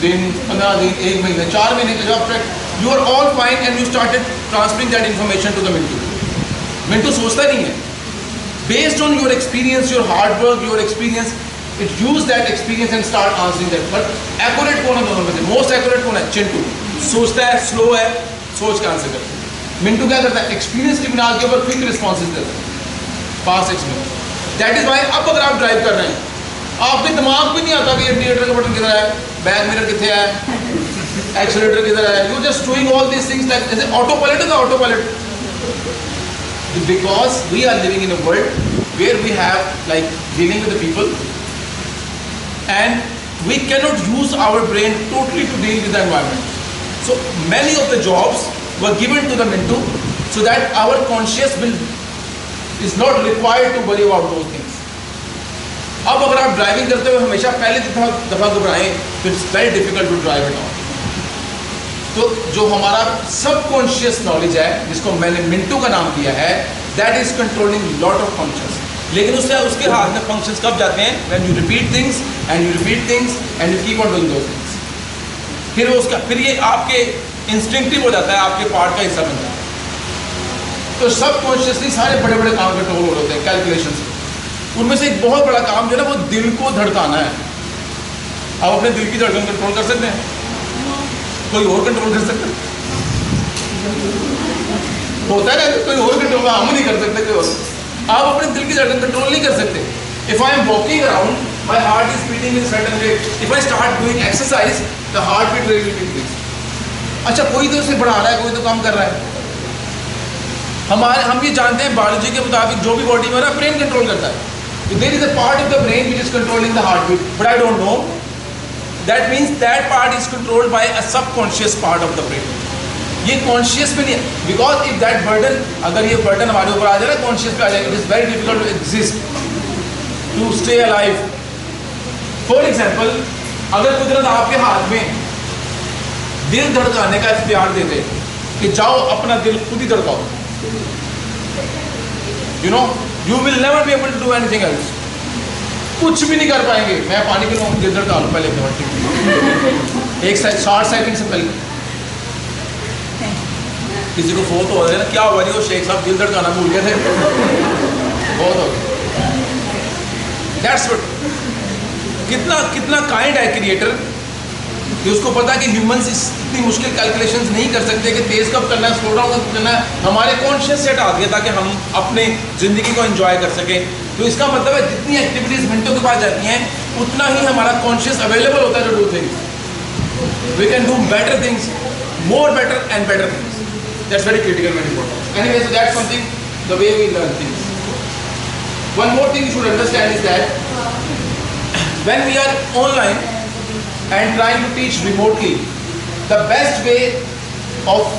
दिन, 15 दिन, 1 महीने, 4 महीने के जब you are all fine and you started transferring that information to the Mintu. Mintu सोचता नहीं है, based on your experience, your hard work, your experience, it use that experience and start answering that. But accurate कौन है दोनों में से? Most accurate कौन है? चिंटू। सोचता है, स्लो है, सोच के आंसर करता है। मिंटू क्या करता है? एक्सपीरियंस की बुनियाद के ऊपर क्विक रिस्पॉन्सेज देता है, fast experience. That is why अब अगर आप ड्राइव कर रहे हैं, आपके दिमाग में नहीं आता कि इंडिकेटर का बटन किधर है, बैक मिरर कितने है, एक्सीलरेटर किधर है, you just doing all this things like जैसे ऑटो पायलट है ना, auto pilot. Because we are living in a world where we have like dealing with the people and we cannot use our brain totally to deal with the environment. So many of the jobs were given to the Mintu so that our conscious will is not required to worry about those things. अब अगर आप driving करते हुए हमेशा पहले दफ़ा घबराएं तो it's very difficult to drive it on. तो जो हमारा सबकॉन्शियस नॉलेज है, जिसको मैंने मिंटू का नाम दिया है, that is controlling lot of functions. लेकिन उसके हाथ में फंक्शंस कब जाते हैं? When you repeat things and you repeat things and you keep on doing those things. फिर ये आपके इंस्टिंक्टिव हो जाता है, आपके पार्ट का हिस्सा बन जाता है। तो सबकॉन्शियसली सारे बड़े बड़े काम कंट्रोल हो रहे होते हैं, कैलकुलेशन से। उनमें से एक बहुत बड़ा काम जो है ना, वो दिल को धड़काना है। आप अपने दिल की धड़कन कंट्रोल कर सकते हैं? कोई और कंट्रोल कर सकता है? होता है ना, कोई और कंट्रोल, हम नहीं कर सकते, कोई और। आप अपने दिल की धड़कन कंट्रोल नहीं कर सकते। If I am walking around, my heart is beating in certain rate, if I start doing exercise, the heart beat rate will increase. अच्छा, कोई तो इसे बढ़ा रहा है, कोई तो काम कर रहा है। हम ये जानते हैं बायोलॉजी के मुताबिक जो भी बॉडी में हो रहा है, ब्रेन कंट्रोल करता है। There is a part of the brain which is controlling the heart beat, but I don't know. That means that part is controlled by a subconscious part of the brain. ये conscious में नहीं है, because if that burden, अगर ये burden हमारे ऊपर आ जाए ना, कॉन्शियस पे आ जाएगा, it is very difficult to exist, to stay alive. For example, अगर कुदरत आपके हाथ में दिल धड़काने का इख्तियार दे दे कि जाओ अपना दिल खुद ही धड़काओ, you know you will never be able to do anything else. कुछ भी नहीं कर पाएंगे। मैं पानी पी लूँ, दिल धड़का लूँ पहले, एक 60 सेकंड से पहले किसी को फोन तो हो रहा है ना, क्या हुआ जी वो शेख साहब दिल धड़काना भूल गए थे, बहुत हो गया। दैट्स व्हाट, कितना कितना काइंड है क्रिएटर कि उसको पता है कि ह्यूमंस इतनी मुश्किल कैलकुलेशंस नहीं कर सकते कि तेज कब करना है, स्लो डाउन कब करना है। हमारे कॉन्शियस सेट आ गया ताकि हम अपने ज़िंदगी को एंजॉय कर सकें। तो इसका मतलब है जितनी एक्टिविटीज़ मिनटों के बाद जाती हैं उतना ही हमारा कॉन्शियस अवेलेबल होता है to do things. We can do better things, more better and better things. That's very critical, very important. Anyway, so that's something, the way we learn things. One more thing you should understand is that when we are online and trying to teach remotely, the best way of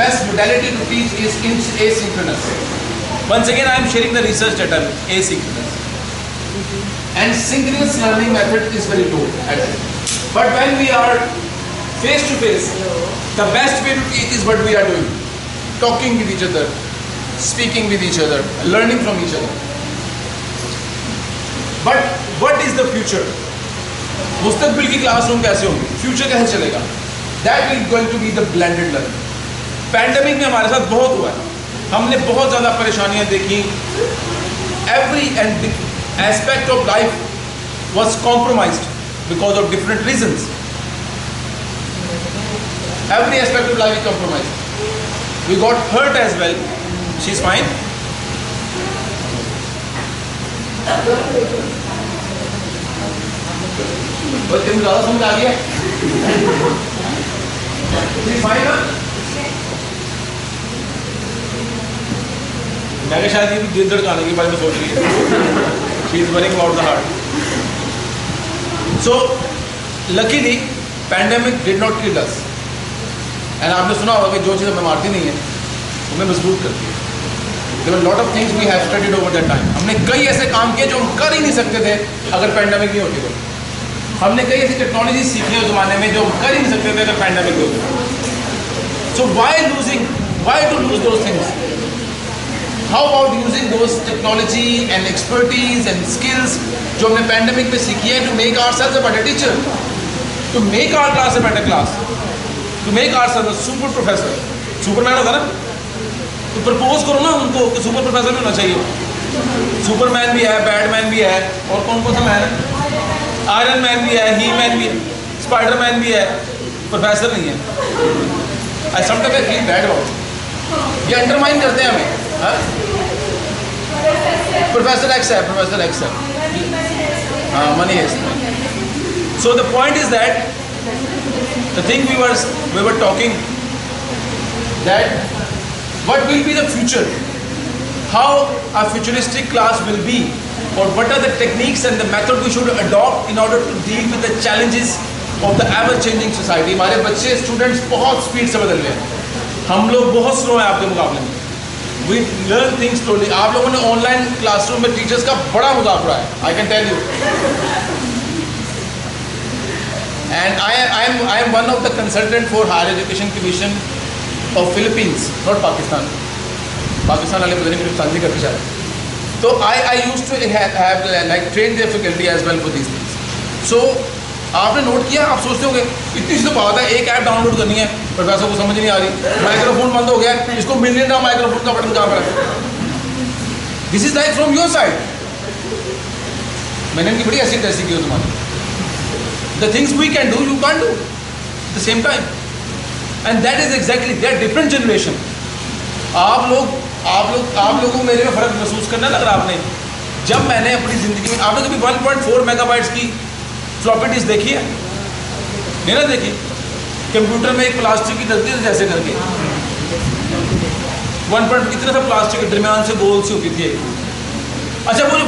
best modality to teach is asynchronous. Once again, I am sharing the research data, asynchronous. And synchronous learning method is very low at it. But when we are face to face, the best way to teach is what we are doing, talking with each other, speaking with each other, learning from each other. But what is the future? मुस्तकबिल की classroom कैसे होंगी, future कैसे चलेगा? That is going to be the blended learning. Pandemic में हमारे साथ बहुत हुआ है, हमने बहुत ज़्यादा परेशानियां देखी। Every aspect of life was compromised because of different reasons. Every aspect of life is compromised. We got hurt as well. She's fine. बच्चे में ज़्यादा समझ आ गया? फाइन ना? मैं क्या शायद ये भी दिल धड़काने के बारे में सोच रही है। She is worrying about the heart. So, luckily, pandemic did not kill us. And आपने सुना होगा कि जो चीज़ हमें मारती नहीं है, हमें मजबूत करती है। There were a lot of things we have studied over that time. हमने कई ऐसे काम किए जो हम कर ही नहीं सकते थे अगर पैंडेमिक नहीं होती तो। हमने कई ऐसी टेक्नोलॉजी सीखी उस ज़माने में जो हम कर ही नहीं सकते थे अगर पैंडेमिक नहीं होती। So why to lose those things? How about using those technology and expertise and skills जो हमने पैंडेमिक में सीखी है to make ourselves a better teacher, to make our class a better class, to make ourselves a super professor. Superman होता ना, तो propose करो ना उनको कि सुपर प्रोफेसर भी होना चाहिए। सुपरमैन भी है, बैटमैन भी है, और कौन कौन सा मैन है? आयरन मैन भी है, ही मैन भी है, स्पाइडर मैन भी है, प्रोफेसर नहीं है। I sometimes feel bad about, ये अंडरमाइन करते हैं हमें। प्रोफेसर एक्स है, प्रोफेसर एक्स है, हाँ, मनी है। So the point is that the thing we were talking that what will be the future, how a futuristic class will be, or what are the techniques and the method we should adopt in order to deal with the challenges of the ever changing society. हमारे बच्चे students बहुत speed से बदल रहे हैं, हम लोग बहुत स्लो हैं आपके मुकाबले में। We learn things slowly. आप लोगों ने ऑनलाइन क्लासरूम में टीचर्स का बड़ा मजाक उड़ाया, I can tell you. And I am one of the consultant for Higher Education Commission of Philippines, not Pakistan. Pakistan वाले पता नहीं मेरे साथ नहीं करते शायद। तो I used to have like train their faculty as well for these things. So आपने नोट किया, आप सोचते होंगे इतनी सी तो बात है, एक ऐप डाउनलोड करनी है, प्रोफेसर को समझ नहीं आ रही, माइक्रोफोन बंद हो गया, इसको मिलने का माइक्रोफोन का बटन कहाँ पर है? This is like from your side. मैंने इनकी बड़ी ऐसी टेस्ट की हो तुम्हारी। The things we can do you can do the same time, and that is exactly that different generation. आप लोगों को मेरे में फ़र्क महसूस करना लग रहा आपने। जब मैंने अपनी ज़िंदगी में, आपने कभी 1.4 मेगाबाइट्स की फ्लॉपी डिस्क देखी है? नहीं ना देखी? कंप्यूटर में एक प्लास्टिक की डलती थी जैसे करके, 1. इतना सा प्लास्टिक के दरमियान से गोल सी होती थी। अच्छा वो जो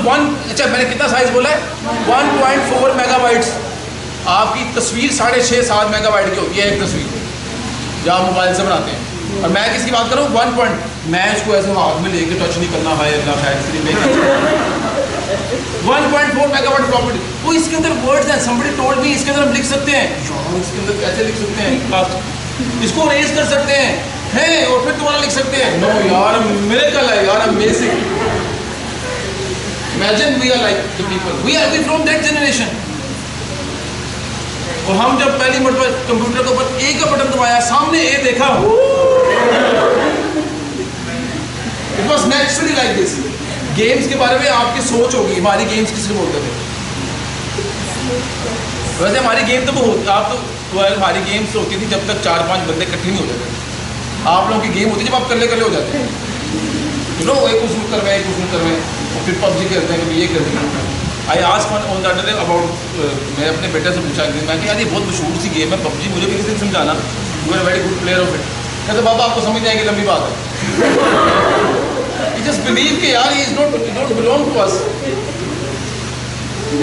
मैंने कितना साइज बोला है? 1.4 मेगाबाइट्स। आपकी तस्वीर 6.5-7 मेगाबाइट की होती है एक तस्वीर। जहाँ मोबाइल से बनाते हैं। और मैं किसकी बात कर रहा हूँ, 1 पॉइंट, मैं इसको ऐसे हाथ में लेके टच नहीं करना है, अल्लाह खैर इसलिए मैं 1.4 मेगावाट प्रॉपर्टी। वो इसके अंदर वर्ड्स हैं, somebody told me इसके अंदर हम लिख सकते हैं, यार इसके अंदर कैसे लिख सकते हैं, इसको रेज कर सकते हैं और फिर दोबारा लिख सकते हैं। नो यार, मिरेकल है यार, amazing. Imagine we are like the people, we are from that generation। और हम जब पहली मरतबा कंप्यूटर के ऊपर ए का बटन दबाया, सामने ए देखा, it was naturally like this. Games के बारे में आपकी सोच होगी, हमारी गेम्स किसको बोलते थे? वैसे हमारी गेम तो बहुत, आप तो हमारी गेम्स होती थी जब तक 4-5 बंदे इकट्ठे नहीं होते थे। आप लोगों की गेम होती है जब आप कल्ले हो जाते हैं, यू नो, एक उसमें कर रहे हैं, एक उसमें कर रहे हैं, और फिर पबजी करते हैं, कभी ये करते हैं। I asked on that day about, मैं अपने बेटे से पूछा कि मैं कि यार ये बहुत मशहूर सी गेम है पबजी, मुझे भी किसी दिन समझाना, you are very good player of it. कहते बाबा आपको समझ जाएंगे, लंबी बात है। जस्ट बिलीव कि यार he is not belong to us.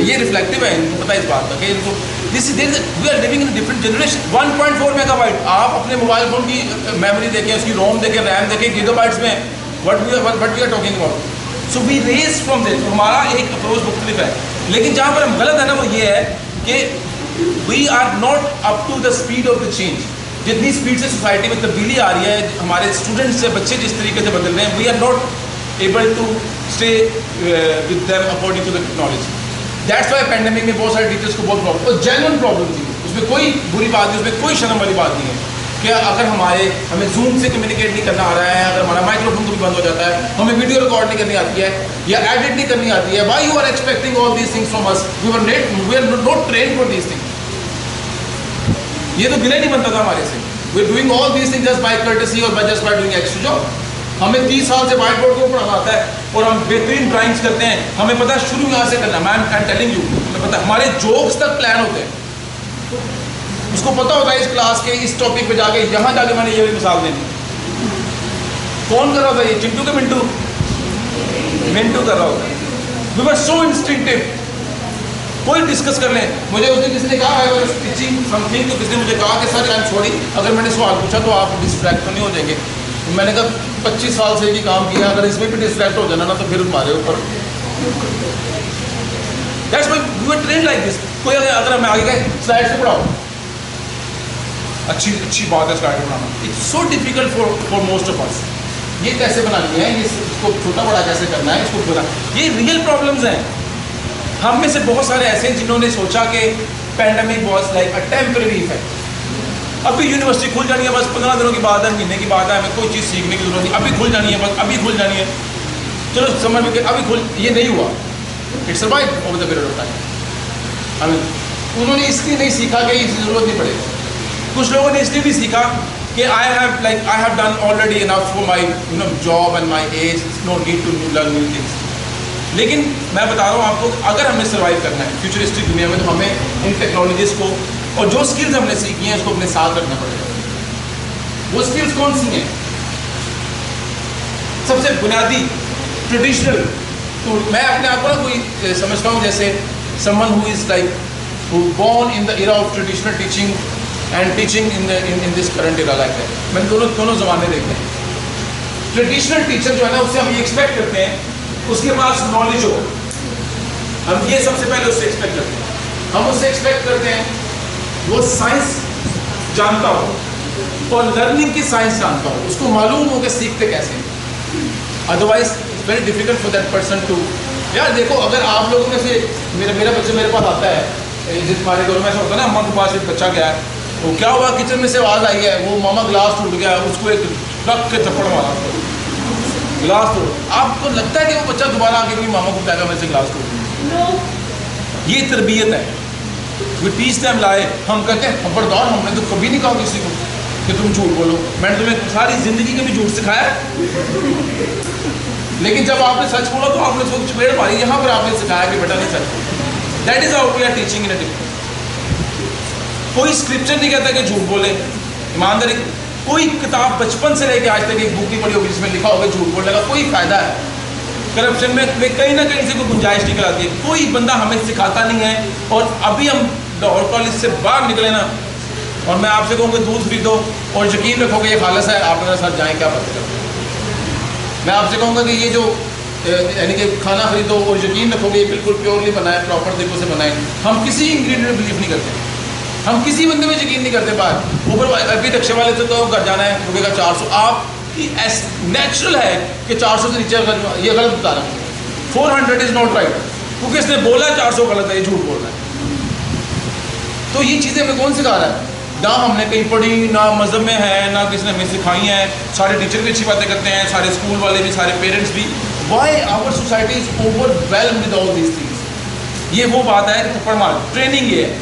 ये रिफ्लेक्टिव है, इनको पता है इस बात का कि इनको this we are living in different generation. 1.4 megabyte, आप अपने मोबाइल फोन की मेमोरी देखें, उसकी रोम देखें, रैम देखें, गीगाबाइट्स में what we are talking about. So we raise from this, हमारा एक अप्रोच मुख्तलिफ है। लेकिन जहाँ पर हम गलत है ना, वो ये है कि we are not up to the speed of the change. जितनी स्पीड से सोसाइटी में तब्दीली आ रही है, हमारे स्टूडेंट्स से बच्चे जिस तरीके से बदल रहे हैं, we are not able to stay with them according to the technology. That's why pandemic में बहुत सारे टीचर्स को बहुत प्रॉब्लम, और जेन्युइन प्रॉब्लम थी, उसमें कोई बुरी बात नहीं, उसमें कोई शर्म वाली बात नहीं है कि अगर हमें जूम से कम्युनिकेट नहीं करना आ रहा है, अगर हमारा माइक्रोफोन भी बंद हो जाता है, हमें वीडियो रिकॉर्ड नहीं करनी आती है या एडिट नहीं करनी आती है, why you are expecting all these things from us? We are not trained for these things. ये तो बिना नहीं बनता था हमारे से। We are doing all these things just by courtesy और just by doing extra job. हमें 30 साल से व्हाइट बोर्ड को पढ़ाना आता है और हम बेहतरीन ड्राइंग्स करते हैं, हमें पता है शुरू यहाँ से करना, मैं आई एम टेलिंग यू, हमें पता है, हमारे जोक्स तक प्लान होते हैं। उसको पता होता है इस क्लास के इस टॉपिक पे जाके, यहाँ जाके मैंने ये वाली मिसाल देनी। कौन कर रहा होता है ये? चिंटू के मिंटू कर रहा होता है। We were so instinctive. कोई डिस्कस कर लें, मुझे उस दिन किसी ने कहा, आई वाज टीचिंग समथिंग, तो किसी ने मुझे कहा कि सर आई एम सॉरी, अगर मैंने सवाल पूछा तो आप डिस्ट्रैक्ट तो नहीं हो जाएंगे? मैंने कहा 25 साल से ये काम किया, अगर इसमें भी डिस्ट्रैक्ट हो जाना ना तो फिर हमारे ऊपर। That's why we were trained like this. कोई अगर हमें आगे गए स्लाइड से पढ़ाओ, अच्छी बात है slide banana, it's so difficult for most of us. ये कैसे बनानी है, ये इसको छोटा बड़ा कैसे करना है, इसको बना, ये रियल प्रॉब्लम्स हैं। हम में से बहुत सारे ऐसे हैं जिन्होंने सोचा कि pandemic was like a temporary effect. अभी यूनिवर्सिटी खुल जानी है, बस 15 दिनों की बात है, महीने की बात है, हमें कोई चीज़ सीखने की जरूरत नहीं, अभी खुल जानी है, बस अभी खुल जानी है, चलो समझ में अभी खुल, ये नहीं हुआ। It's survive over the period of time. उन्होंने इसलिए नहीं सीखा कि इसकी ज़रूरत नहीं पड़ेगी। कुछ लोगों ने इसलिए भी सीखा कि I have done already enough for my job and my age, no need to learn new things. लेकिन मैं बता रहा हूँ आपको, अगर हमें सर्वाइव करना है फ्यूचरिस्टिक दुनिया में, तो हमें इन टेक्नोलॉजीज़ को और जो स्किल्स हमने सीखी हैं उसको अपने साथ रखना पड़ेगा। वो स्किल्स कौन सी हैं? सबसे बुनियादी ट्रेडिशनल, तो मैं अपने आप को ना कोई समझता हूँ जैसे someone who is like who born in the era of traditional teaching and teaching in this current era like that. मैंने दोनों ज़माने देखे हैं। ट्रेडिशनल टीचर जो है ना, उससे हम ये एक्सपेक्ट करते हैं उसके पास नॉलेज हो, हम ये सबसे पहले उससे एक्सपेक्ट करते हैं। हम उससे एक्सपेक्ट करते हैं वो साइंस जानता हो और लर्निंग की साइंस जानता हो, उसको मालूम हो कि सीखते कैसे। Otherwise it's very difficult for that person to. यार देखो, अगर आप लोगों में से मेरा बच्चा मेरे पास आता है, जिस हमारे घरों में ऐसा होता है ना, अम्मा के पास एक बच्चा गया है, वो क्या हुआ, किचन में से आवाज़ आई है, वो मामा गिलास टूट गया, उसको एक रख के थप्पड़ मारा, गिलास तोड़। आपको लगता है कि वो बच्चा दोबारा आके कोई मामा को कहेगा मेरे से गिलास तोड़? ये तरबियत है। वी टीच देम लाए, हम कहते हैं खबरदार, हमने तो कभी नहीं कहा किसी को कि तुम झूठ बोलो, मैंने तुम्हें सारी जिंदगी के भी झूठ सिखाया, लेकिन जब आपने सच बोला तो आपने उसको चपेड़ मारी, यहाँ पर आपने सिखाया कि बेटा नहीं सच। That is how we are teaching in a different. कोई स्क्रिप्चर नहीं कहता कि झूठ बोले, ईमानदारी। कोई किताब बचपन से लेके आज तक एक बुक नहीं पढ़ी होगी जिसमें लिखा होगा झूठ बोलने का कोई फायदा है? करप्शन में कहीं ना कहीं से कोई गुंजाइश निकल आती है। कोई बंदा हमें सिखाता नहीं है। और अभी हम लाहौर कॉलेज से बाहर निकले ना, और मैं आपसे कहूँगा दूध खरीदो और यकीन रखोगे ये खालस है, आप मेरे साथ जाएँ, क्या पता करते हैं। मैं आपसे कहूँगा कि ये जो यानी कि खाना खरीदो और यकीन रखोगे ये बिल्कुल प्योरली बनाए, प्रॉपर तरीक़ों से बनाए। हम किसी इंग्रेडिएंट में बिलीव नहीं करते, हम किसी बंदे में यकीन नहीं करते। बात ऊपर अभी रिक्शे वाले से तो घर जाना है, रुकेगा 400, आप नेचुरल है कि 400 से नीचे अगर ये गलत बता रहा हूँ, 400 इज़ नॉट राइट, क्योंकि इसने बोला 400 गलत है, ये झूठ बोल रहा है। तो ये चीज़ें हमें कौन सिखा रहा है? ना हमने कहीं पढ़ी, ना मज़हब में है, ना किसी ने हमें सिखाई हैं। सारे टीचर भी अच्छी बातें करते हैं, सारे स्कूल वाले भी, सारे पेरेंट्स भी। Why our society is overwhelmed with all these things. ये वो बात है कि थप्पड़ मार, ट्रेनिंग ये है,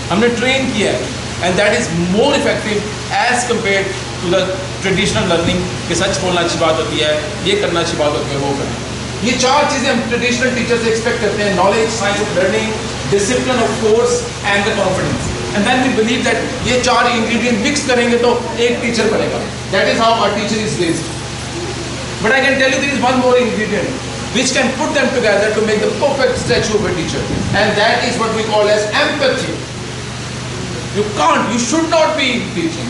हमने ट्रेन किया है, and that is more effective as compare to the traditional learning कि सच बोलना अच्छी बात होती है, ये करना अच्छी बात होती है, वो करना। ये चार चीज़ें हम ट्रेडिशनल टीचर से एक्सपेक्ट करते हैं: knowledge, science of learning, discipline of course and the confidence. And then we believe that ये चार इंग्रेडिएंट मिक्स करेंगे तो एक टीचर बनेगा। That is how a teacher is raised. But I can tell you there is one more ingredient which can put them together to make the perfect statue of a teacher, and that is what we call as empathy. You should not be teaching,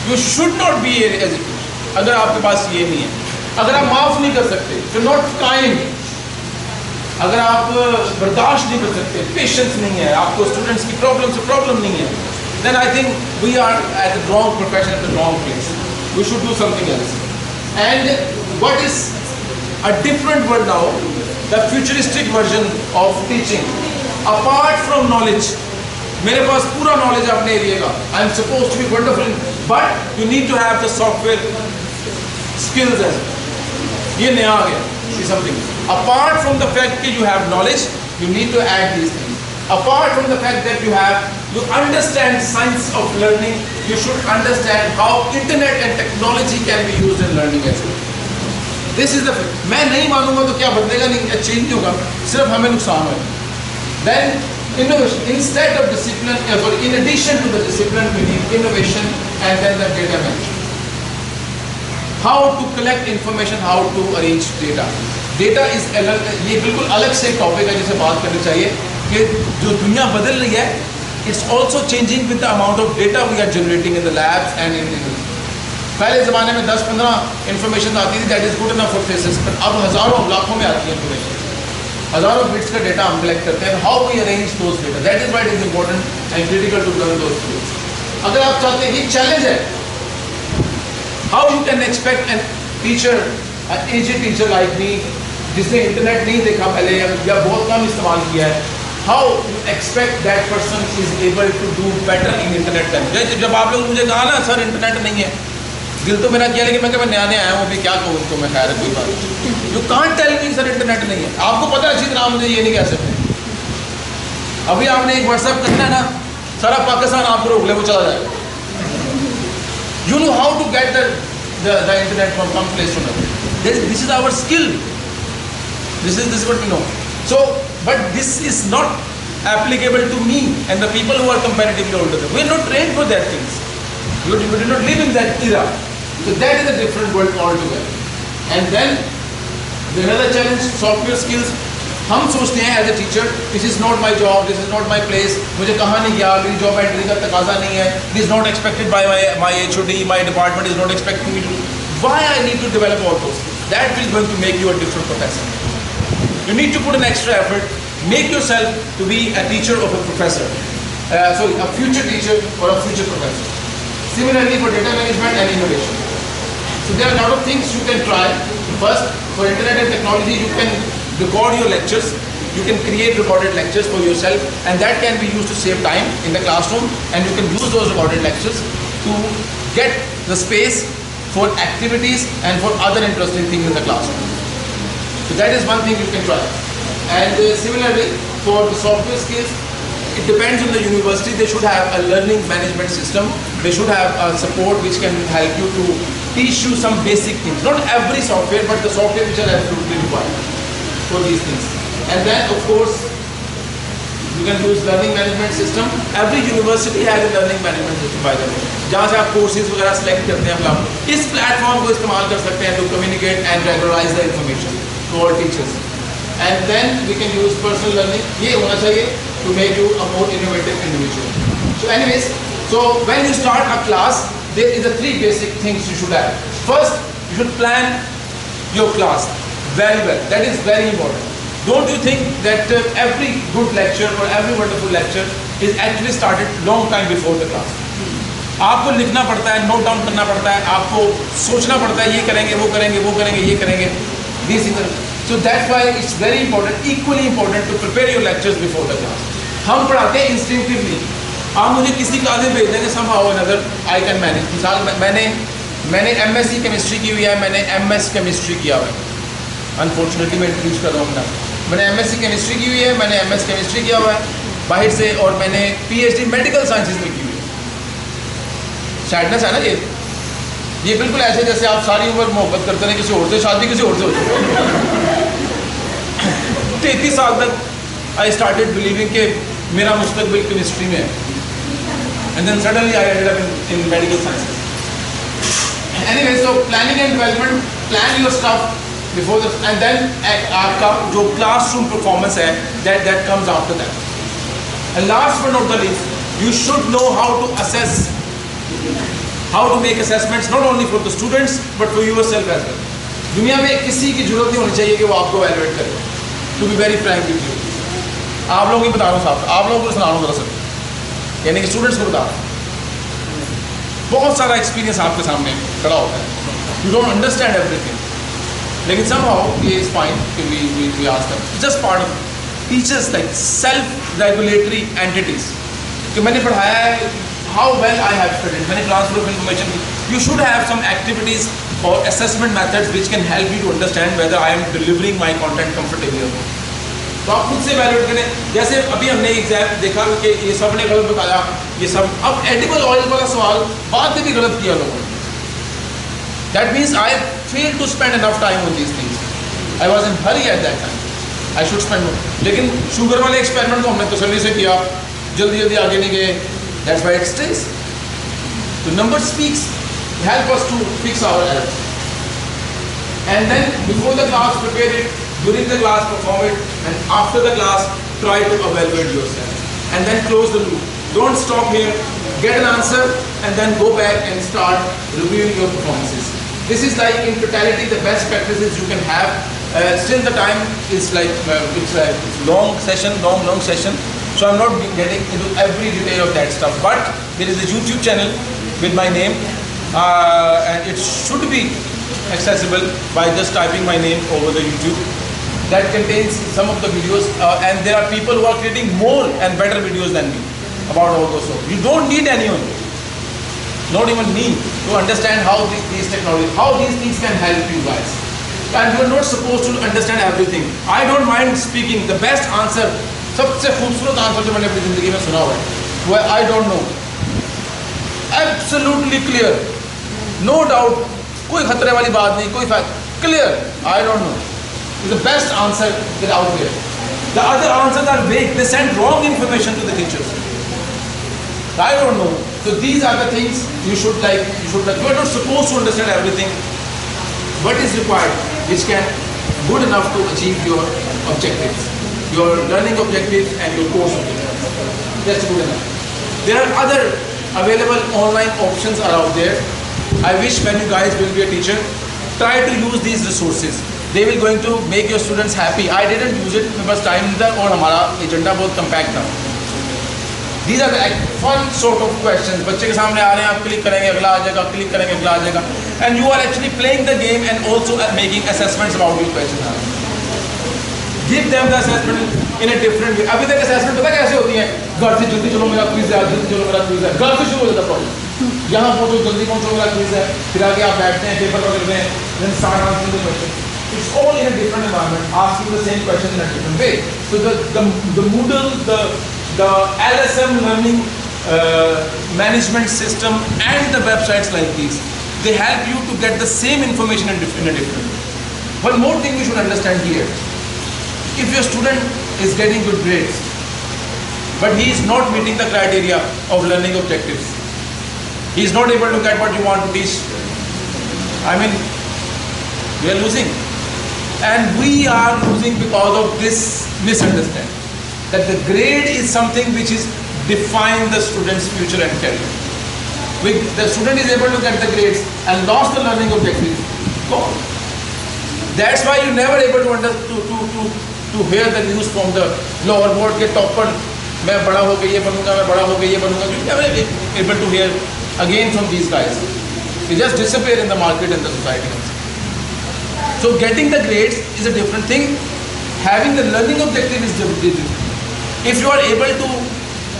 you should not be an educator अगर आपके पास ये नहीं है। अगर आप माफ़ नहीं कर सकते, you're not kind, अगर आप बर्दाश्त नहीं कर सकते, पेशेंस नहीं है, आपको स्टूडेंट्स की प्रॉब्लम से प्रॉब्लम नहीं है, then I think we are at the wrong profession, at the wrong place. We should do something else. And what is a different word now, the futuristic version of teaching, apart from knowledge. मेरे पास पूरा knowledge अपने area का, I am supposed to be wonderful, but you need to have the software skills as well. ये नया आ गया, see something. Apart from the fact that you have knowledge, you need to add these things. Apart from the fact that you understand science of learning, you should understand how internet and technology can be used in learning as well. This is the fact. मैं नहीं मानूंगा तो क्या बदलेगा, नहीं change नहीं होगा, सिर्फ हमें नुकसान होगा। Then innovation, instead of discipline, in addition to the discipline, we need innovation and then the data management. How to collect information, how to arrange data. Data is अलग, ये बिल्कुल अलग से टॉपिक है जिसे बात करनी चाहिए कि जो दुनिया बदल रही है, it's also changing with the amount of data we are generating in the labs and in पहले ज़माने में 10-15 इन्फॉर्मेशन आती थी, that is good enough for thesis, पर अब हज़ारों लाखों में आती है इन्फॉर्मेशन, हज़ारों बिट्स का डेटा हम कलेक्ट करते हैं। How we arrange those data, that is why it is important and critical to learn those skills. अगर आप चाहते हैं, ये चैलेंज है, how you can expect an teacher, aged teacher like me, जिसने इंटरनेट नहीं देखा पहले या बहुत कम इस्तेमाल किया है, how you expect that person is able to do better in internet. जब आप लोग मुझे कहा ना सर इंटरनेट नहीं है, दिल तो मेरा किया, लेकिन मैं नया नया आया हूँ, अभी क्या कहूँ उनको मैं, खैर कोई बात। You can't tell me sir internet नहीं है, आपको पता है अच्छी तरह, मुझे ये नहीं कह सकते। अभी आपने एक व्हाट्सएप करना है ना, सारा पाकिस्तान आपको रोक ले, वो चला जाएगा। You know how to get the internet from one place to another, this is our skill, this is what we know. So but this is not applicable to me and the people who are comparatively older than me. We are not trained for that things. We do not live in that era. So that is a different world altogether. And then the another challenge, software skills. हम सोचते हैं as a teacher, this is not my job, this is not my place, मुझे कहाँ नहीं गया, मेरी job entry का तकाजा नहीं है, this is not expected by my HOD, my department is not expecting me to, why I need to develop all those, that will going to make you a different professor. You need to put an extra effort, make yourself to be a teacher of a professor, sorry, a future teacher or a future professor. Similarly for data management and innovation. So there are a lot of things you can try. First, for internet and technology, you can record your lectures. You can create recorded lectures for yourself, and that can be used to save time in the classroom, and you can use those recorded lectures to get the space for activities and for other interesting things in the classroom. So that is one thing you can try. And similarly for the software skills, it depends on the university. They should have a learning management system. They should have a support which can help you to teach you some basic things. Not every software, but the software which are absolutely required for these things. And then of course you can use learning management system. Every university has a learning management system, by the way. जहाँ से आप courses वगैरह select करते हैं, आप इस platform को इस्तेमाल कर सकते हैं to communicate and regularize the information to all teachers. And then we can use personal learning. ये होना चाहिए to make you a more innovative individual. So anyways, So when you start a class, there is a three basic things you should have. First, you should plan your class very well. That is very important. Don't you think that every good lecture or every wonderful lecture is actually started long time before the class? आपको लिखना पड़ता है, note down करना पड़ता है, आपको सोचना पड़ता है, ये करेंगे, वो करेंगे, वो करेंगे, ये करेंगे. These things. So that's why it's very important, equally important to prepare your lectures before the class. हम पढ़ाते हैं instinctively. आप मुझे किसी क्लास में भेज देंगे, somehow or another I can manage. मिसाल मैंने MSc केमिस्ट्री की हुई है, मैंने MS केमिस्ट्री किया हुआ है. अनफॉर्चुनेटली मैं इंट्रोड्यूस कर रहा हूँ अपना. मैंने MSc केमिस्ट्री की हुई है, मैंने MS केमिस्ट्री किया हुआ है बाहर से, और मैंने PhD मेडिकल साइंसेज में की हुई है. सैडनेस है ना ये बिल्कुल ऐसे जैसे आप सारी उम्र मोहब्बत करते रहे किसी और से, शादी किसी और से हो चुकी. 33 साल तक आई स्टार्टेड बिलीविंग कि मेरा मुस्तकबिल केमिस्ट्री में है, and then suddenly I ended up in medical sciences. Anyway, so planning and development, plan your stuff before the, and then आपका जो क्लासरूम परफॉर्मेंस है that comes after that. And last but not the least, you should know how to assess, how to make assessments not only for the students but for yourself as well. दुनिया में किसी की जरूरत नहीं होनी चाहिए कि वो आपको evaluate करे. To be very frank with you, आप लोगों को बता रहा हूँ साहब, आप लोगों को सुना रहा हूँ दरअसल, यानी कि स्टूडेंट्स को बता रहा हूँ. बहुत सारा एक्सपीरियंस आपके सामने खड़ा होता है. You don't understand everything, लेकिन somehow it is fine कि we ask them. It's just part of teachers like self-regulatory entities. कि मैंने पढ़ाया है, how well I have studied, मैंने transfer of information. You should have some activities or assessment methods which can help you to understand whether I am delivering my content comfortably or not. तो आप खुद से evaluate करें. जैसे अभी हमने exam देखा कि ये सब ने गलत बताया, ये सब. अब एडिबल ऑयल वाला सवाल बाद में भी गलत किया लोगों ने. That means I failed to spend enough time on these things. I was in hurry at that time. I should spend more. लेकिन शुगर वाले एक्सपेरिमेंट को हमने तसल्ली से किया, जल्दी जल्दी आगे नहीं गए. That's why it stays. The number speaks. Help us to fix our errors. And then before the class, prepare it. During the class, perform it. And after the class, try to evaluate yourself. And then close the loop. Don't stop here. Get an answer and then go back and start reviewing your performances. This is like in totality the best practices you can have. Still the time is like it's a long session, long session. So I'm not getting into every detail of that stuff. But there is a YouTube channel with my name, and it should be accessible by just typing my name over the YouTube. That contains some of the videos, and there are people who are creating more and better videos than me about all those stuff. You don't need anyone, not even me, to understand how these technologies, how these things can help you guys. And you are not supposed to understand everything. I don't mind speaking the best answer. सबसे खूबसूरत answer जो मैंने अपनी ज़िंदगी में सुना हुआ है वो है I don't know. Absolutely clear, no doubt, कोई खतरे वाली बात नहीं, कोई fact, clear, I don't know is the best answer that out there. The other answers are vague, they send wrong information to the teachers. I don't know. So these are the things you should like. You are not supposed to understand everything. What is required, which can good enough to achieve your objectives, your learning objectives and your course objectives. That's good enough. There are other available online options are out there. I wish when you guys will be a teacher, try to use these resources. They will going to make your students happy. I didn't use it because time था और हमारा agenda बहुत compact था. These are the fun sort of questions. बच्चे के सामने आ रहे हैं, आप क्लिक करेंगे अगला आ जाएगा, क्लिक करेंगे अगला आ जाएगा, and you are actually playing the game and also making assessments about your questions. Give them the assessment in a different way. अभी तक assessment पता कैसे होती है? घर से जल्दी चलो मेरा क्विज है, जल्दी चलो मेरा क्विज है, घर से शुरू हो जाता प्रॉब्लम. यहाँ पहुँचो, जल्दी पहुँचो मेरा क्विज है, फिर आगे आप बैठते हैं, पेपर पकड़ते हैं, then start answering the question. It's all in a different environment, asking the same question in a different way. So the Moodle, the LSM learning management system and the websites like these, they help you to get the same information in a different way. One more thing we should understand here. If your student is getting good grades, but he is not meeting the criteria of learning objectives, he is not able to get what you want to teach, I mean, we are losing. And we are losing because of this misunderstanding, that the grade is something which is define the student's future and career. The student is able to get the grades and lost the learning objective, gone. That's why you never able to hear the news from the lower board के topper, मैं बड़ा हो के ये बनूंगा, मैं बड़ा हो के ये बनूंगा. You never able to hear again from these guys. They just disappear in the market and the society. So getting the grades is a different thing. Having the learning objective is different. If you are able to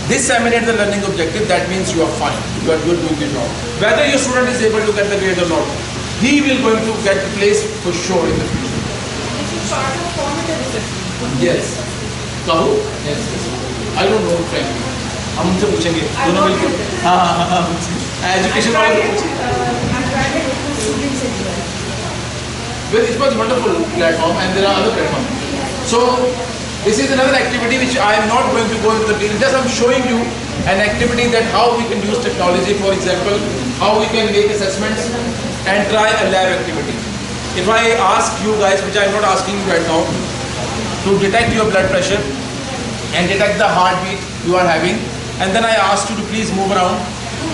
disseminate the learning objective, that means you are fine. You are good doing your job. Whether your student is able to get the grade or not, he will going to get the place for sure in the future. Yes. Kahu? Yes. I don't know frankly. हम उनसे पूछेंगे दोनों मिलकर. हाँ. Education वाले को पूछेंगे. Well, it was a wonderful platform and there are other platforms. So this is another activity which I am not going to go into the detail. Just I'm showing you an activity that how we can use technology, for example, how we can make assessments and try a lab activity. If I ask you guys, which I am not asking you right now, to detect your blood pressure and detect the heartbeat you are having, and then I ask you to please move around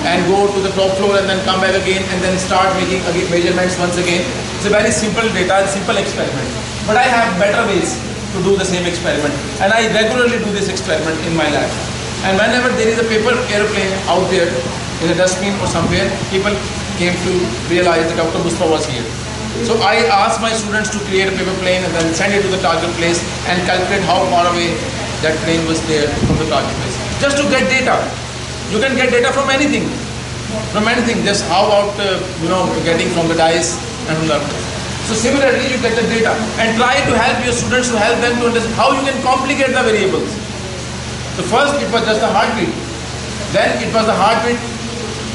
and go to the top floor and then come back again and then start making measurements once again. It's a very simple data, simple experiment. But I have better ways to do the same experiment, and I regularly do this experiment in my lab. And whenever there is a paper airplane out there in a dustbin or somewhere, people came to realize that Dr. Mustafa was here. So I asked my students to create a paper plane and then send it to the target place and calculate how far away that plane was there from the target place. Just to get data. You can get data from anything. From anything. Just how about getting from the dice and from the. So similarly, you get the data and try to help your students to help them to understand how you can complicate the variables. So first it was just the heartbeat. Then it was the heartbeat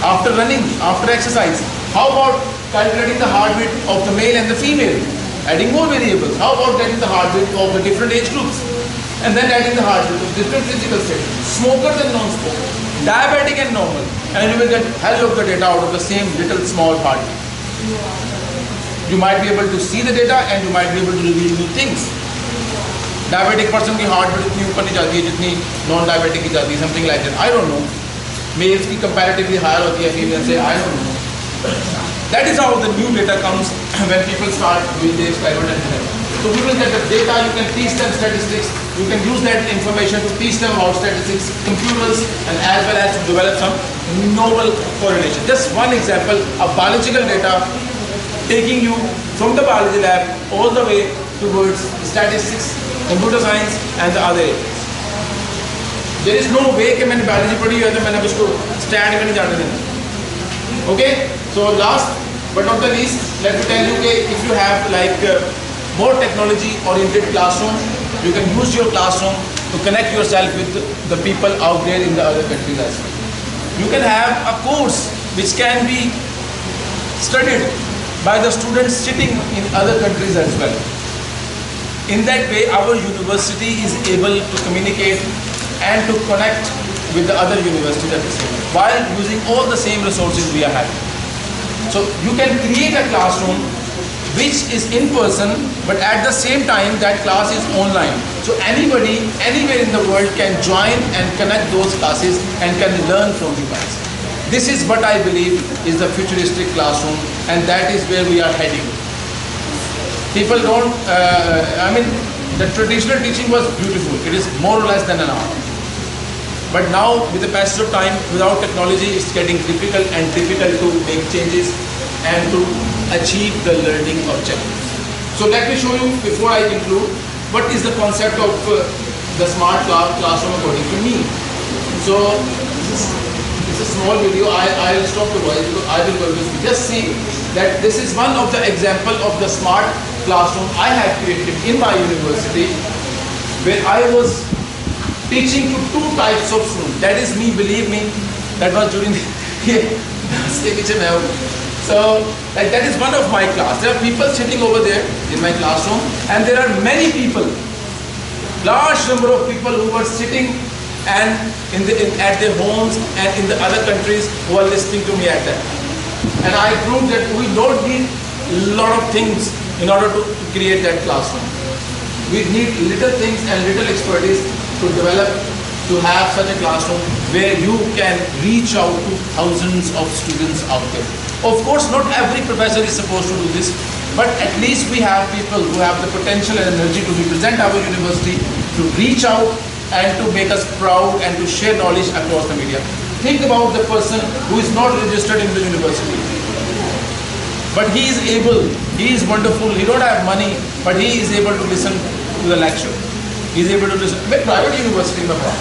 after running, after exercise. How about calculating the heartbeat of the male and the female? Adding more variables. How about getting the heartbeat of the different age groups? And then adding the heartbeat of different physical states. Smokers and non-smokers. Diabetic and normal. And you will get hell of the data out of the same little small heartbeat. You might be able to see the data and you might be able to reveal new things. Diabetic person की heartbeat इतनी ऊपर नहीं जाती है जितनी non-diabetic की जाती है, something like that. I don't know. Males की comparatively higher होती है, females से I don't know. That is how the new data comes when people start doing the experiment. So we will get the data, you can teach them statistics, you can use that information to teach them about statistics, computers, and as well as to develop some novel correlation. Just one example of biological data taking you from the biology lab all the way towards statistics, computer science and the other areas. There is no way कि मैंने biology पढ़ी है तो मैंने उसको stand में नहीं जाने देना. Okay? So last but not the least, let me tell you that if you have like more technology oriented classroom, you can use your classroom to connect yourself with the people out there in the other countries as well. You can have a course which can be studied by the students sitting in other countries as well. In that way, our university is able to communicate and to connect with the other universities at the same time, while using all the same resources we are having. So you can create a classroom which is in person, but at the same time that class is online. So anybody, anywhere in the world can join and connect those classes and can learn from you guys. This is what I believe is the futuristic classroom, and that is where we are heading. People don't, the traditional teaching was beautiful. It is more or less than an art. But now, with the passage of time, without technology, it's getting difficult to make changes and to achieve the learning objectives. So let me show you, before I conclude, what is the concept of the smart classroom according to me. So, this is a small video. I will stop the voice because I will go with you. Just see that this is one of the example of the smart classroom I have created in my university, where I was teaching to two types of students. That is me, believe me, that was during the so that is one of my class. There are people sitting over there in my classroom, and there are many people, large number of people who were sitting and at their homes and in the other countries who are listening to me at that time. And I proved that we don't need a lot of things in order to create that classroom. We need little things and little expertise to develop to have such a classroom where you can reach out to thousands of students out there. Of course, not every professor is supposed to do this, but at least we have people who have the potential and energy to represent our university, to reach out and to make us proud and to share knowledge across the media. Think about the person who is not registered in the university, but he is able, he is wonderful, he don't have money, but he is able to listen to the lecture. He is able to listen. Private university में पढ़ा,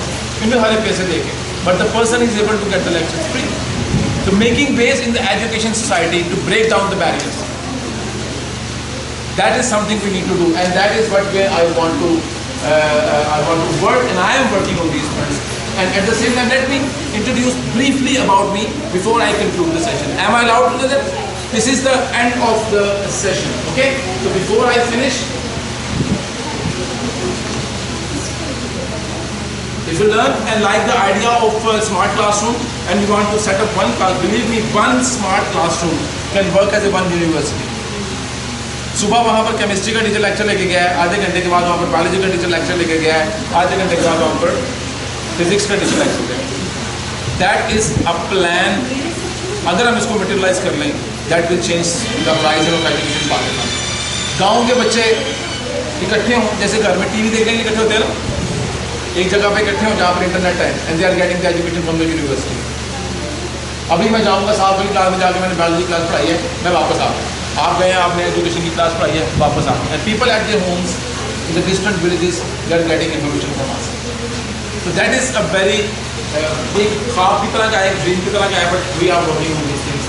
इनमें सारे पैसे देके, but the person is able to get the lectures free. So making ways in the education society to break down the barriers. That is something we need to do, and that is what way I want to work, and I am working on these fronts. And at the same time, let me introduce briefly about me before I conclude the session. Am I allowed to do that? This is the end of the session, okay? So before I finish, if you learn and like the idea of a smart classroom and you want to set up one class, believe me, one smart classroom can work as a one university. सुबह वहाँ पर chemistry का teacher lecture लेके गया है, आधे घंटे के बाद वहाँ पर बायोलॉजी का टीचर लेक्चर लेके गया है, आधे घंटे के बाद वहाँ पर फिजिक्स का टीचर लेक्चर लेके गया है. That is a plan. अगर हम इसको मटेरियलाइज कर लें, that will change the horizon of education in Pakistan. गाँव के बच्चे इकट्ठे हों, जैसे घर में टीवी देखने के लिए इकट्ठे होते हैं ना, एक जगह पे इकट्ठे हों जहाँ पर इंटरनेट है, and they are getting the education from the university. अभी मैं जाऊँगा 7 वाली क्लास में जाके मैंने बायोलॉजी क्लास पढ़ाई है, मैं वापस आ गया. आप गए, आपने एजुकेशन की क्लास पढ़ाई है, वापस आ गए. And people at their homes in the distant villages, they are getting information from us. So that is a very big ख्वाब की तरह का है, ड्रीम की तरह का है, but we are working on these things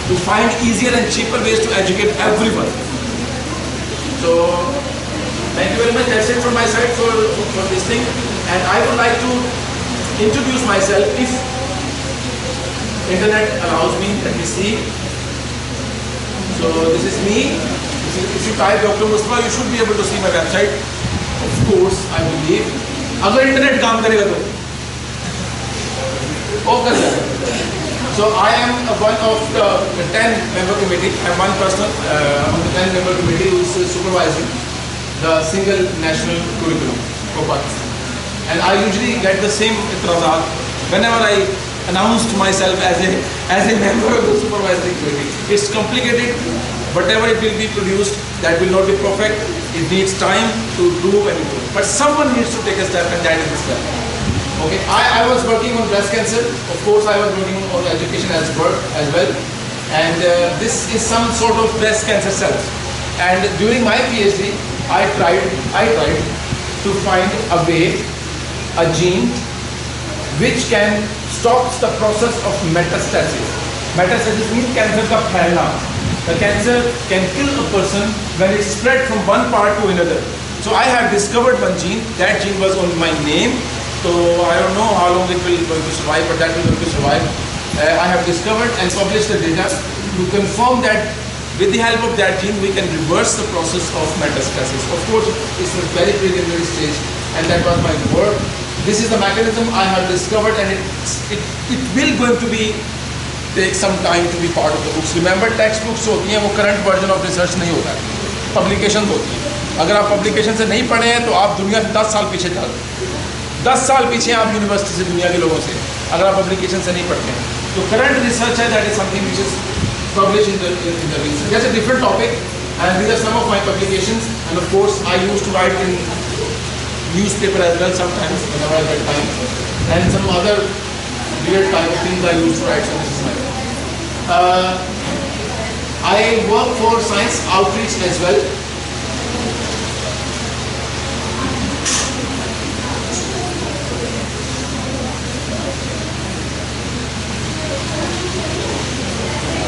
to find easier and cheaper ways to educate everyone. So thank you very much. That's it from my side for this thing. And I would like to introduce myself if internet allows me. Let me see. So this is me. If you type Dr. Mustafa, you should be able to see my website. Of course, I believe. अगर internet काम करेगा तो okay sir. So I am one of the 10-member committee. I am one person on the 10-member committee who is supervising the single national curriculum for Pakistan. And I usually get the same itrazat whenever I announced myself as a member of the supervisory committee. It's complicated. Whatever it will be produced, that will not be perfect. It needs time to improve and improve. But someone needs to take a step, and that is the step. Okay. I was working on breast cancer. Of course, I was working on education as well. And this is some sort of breast cancer cells. And during my PhD, I tried to find a way, a gene, which can stop the process of metastasis. Metastasis means cancer ka phailna. The cancer can kill a person when it spread from one part to another. So I have discovered one gene. That gene was on my name. So I don't know how long it will going to survive, but that will going to survive. I have discovered and published the data to confirm that with the help of that gene we can reverse the process of metastasis. Of course, it's a very preliminary stage, and that was my work. This is the mechanism I have discovered, and it will going to be take some time to be part of the books. Remember, textbooks होती हैं वो current version of research नहीं होता है, publications होती हैं. अगर आप publication से नहीं पढ़े हैं तो आप दुनिया से 10 साल पीछे चल 10 साल पीछे आप यूनिवर्सिटी से, दुनिया के लोगों से, अगर आप publication से नहीं पढ़ते हैं. तो current research है, that is something which is published in the research. That's a different topic, and these are some of my publications. And of course, I used to write in newspaper as well sometimes whenever I get time, and some other weird type of things I used to write. So this is my I work for science outreach as well.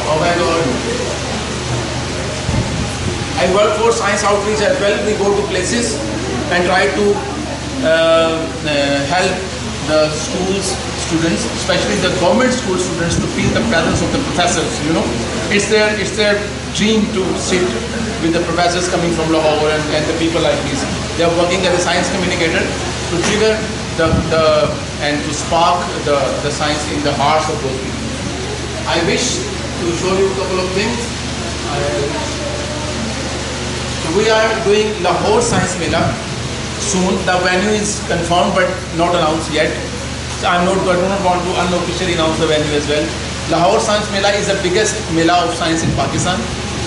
Oh my God. I work for science outreach as well. We go to places and try to help the students, especially the government school students, to feel the presence of the professors. You know, it's their dream to sit with the professors coming from Lahore and the people like this. They are working as a science communicator to trigger and to spark the science in the hearts of those people. I wish to show you a couple of things. So we are doing Lahore Science Mela soon. The venue is confirmed but not announced yet. I do not want to unofficially announce the venue as well. Lahore Science Mela is the biggest Mela of science in Pakistan.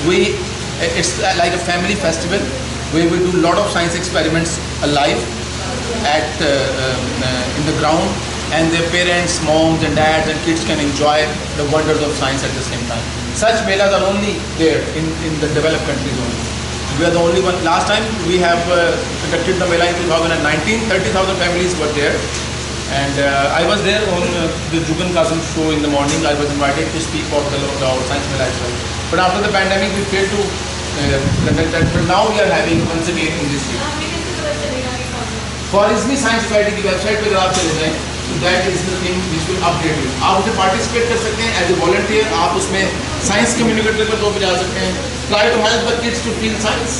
It's like a family festival where we do a lot of science experiments alive in the ground, and their parents, moms and dads and kids can enjoy the wonders of science at the same time. Such melas are only there in the developed countries only. We are the only one. Last time we have conducted the mela in 2019, 30,000 families were there. And I was there on the Jugan Kazim show in the morning. I was invited to speak about the science mela as well. But after the pandemic, we failed to conduct that. But now we are having once again in this year. Khwarizmi Science Society की website पे अगर आप चले जाएं, so that is the thing which will update you. आप उसमें participate कर सकते हैं as a volunteer. आप उसमें science communicator के तौर पे जा सकते हैं. Try to help the kids to feel science.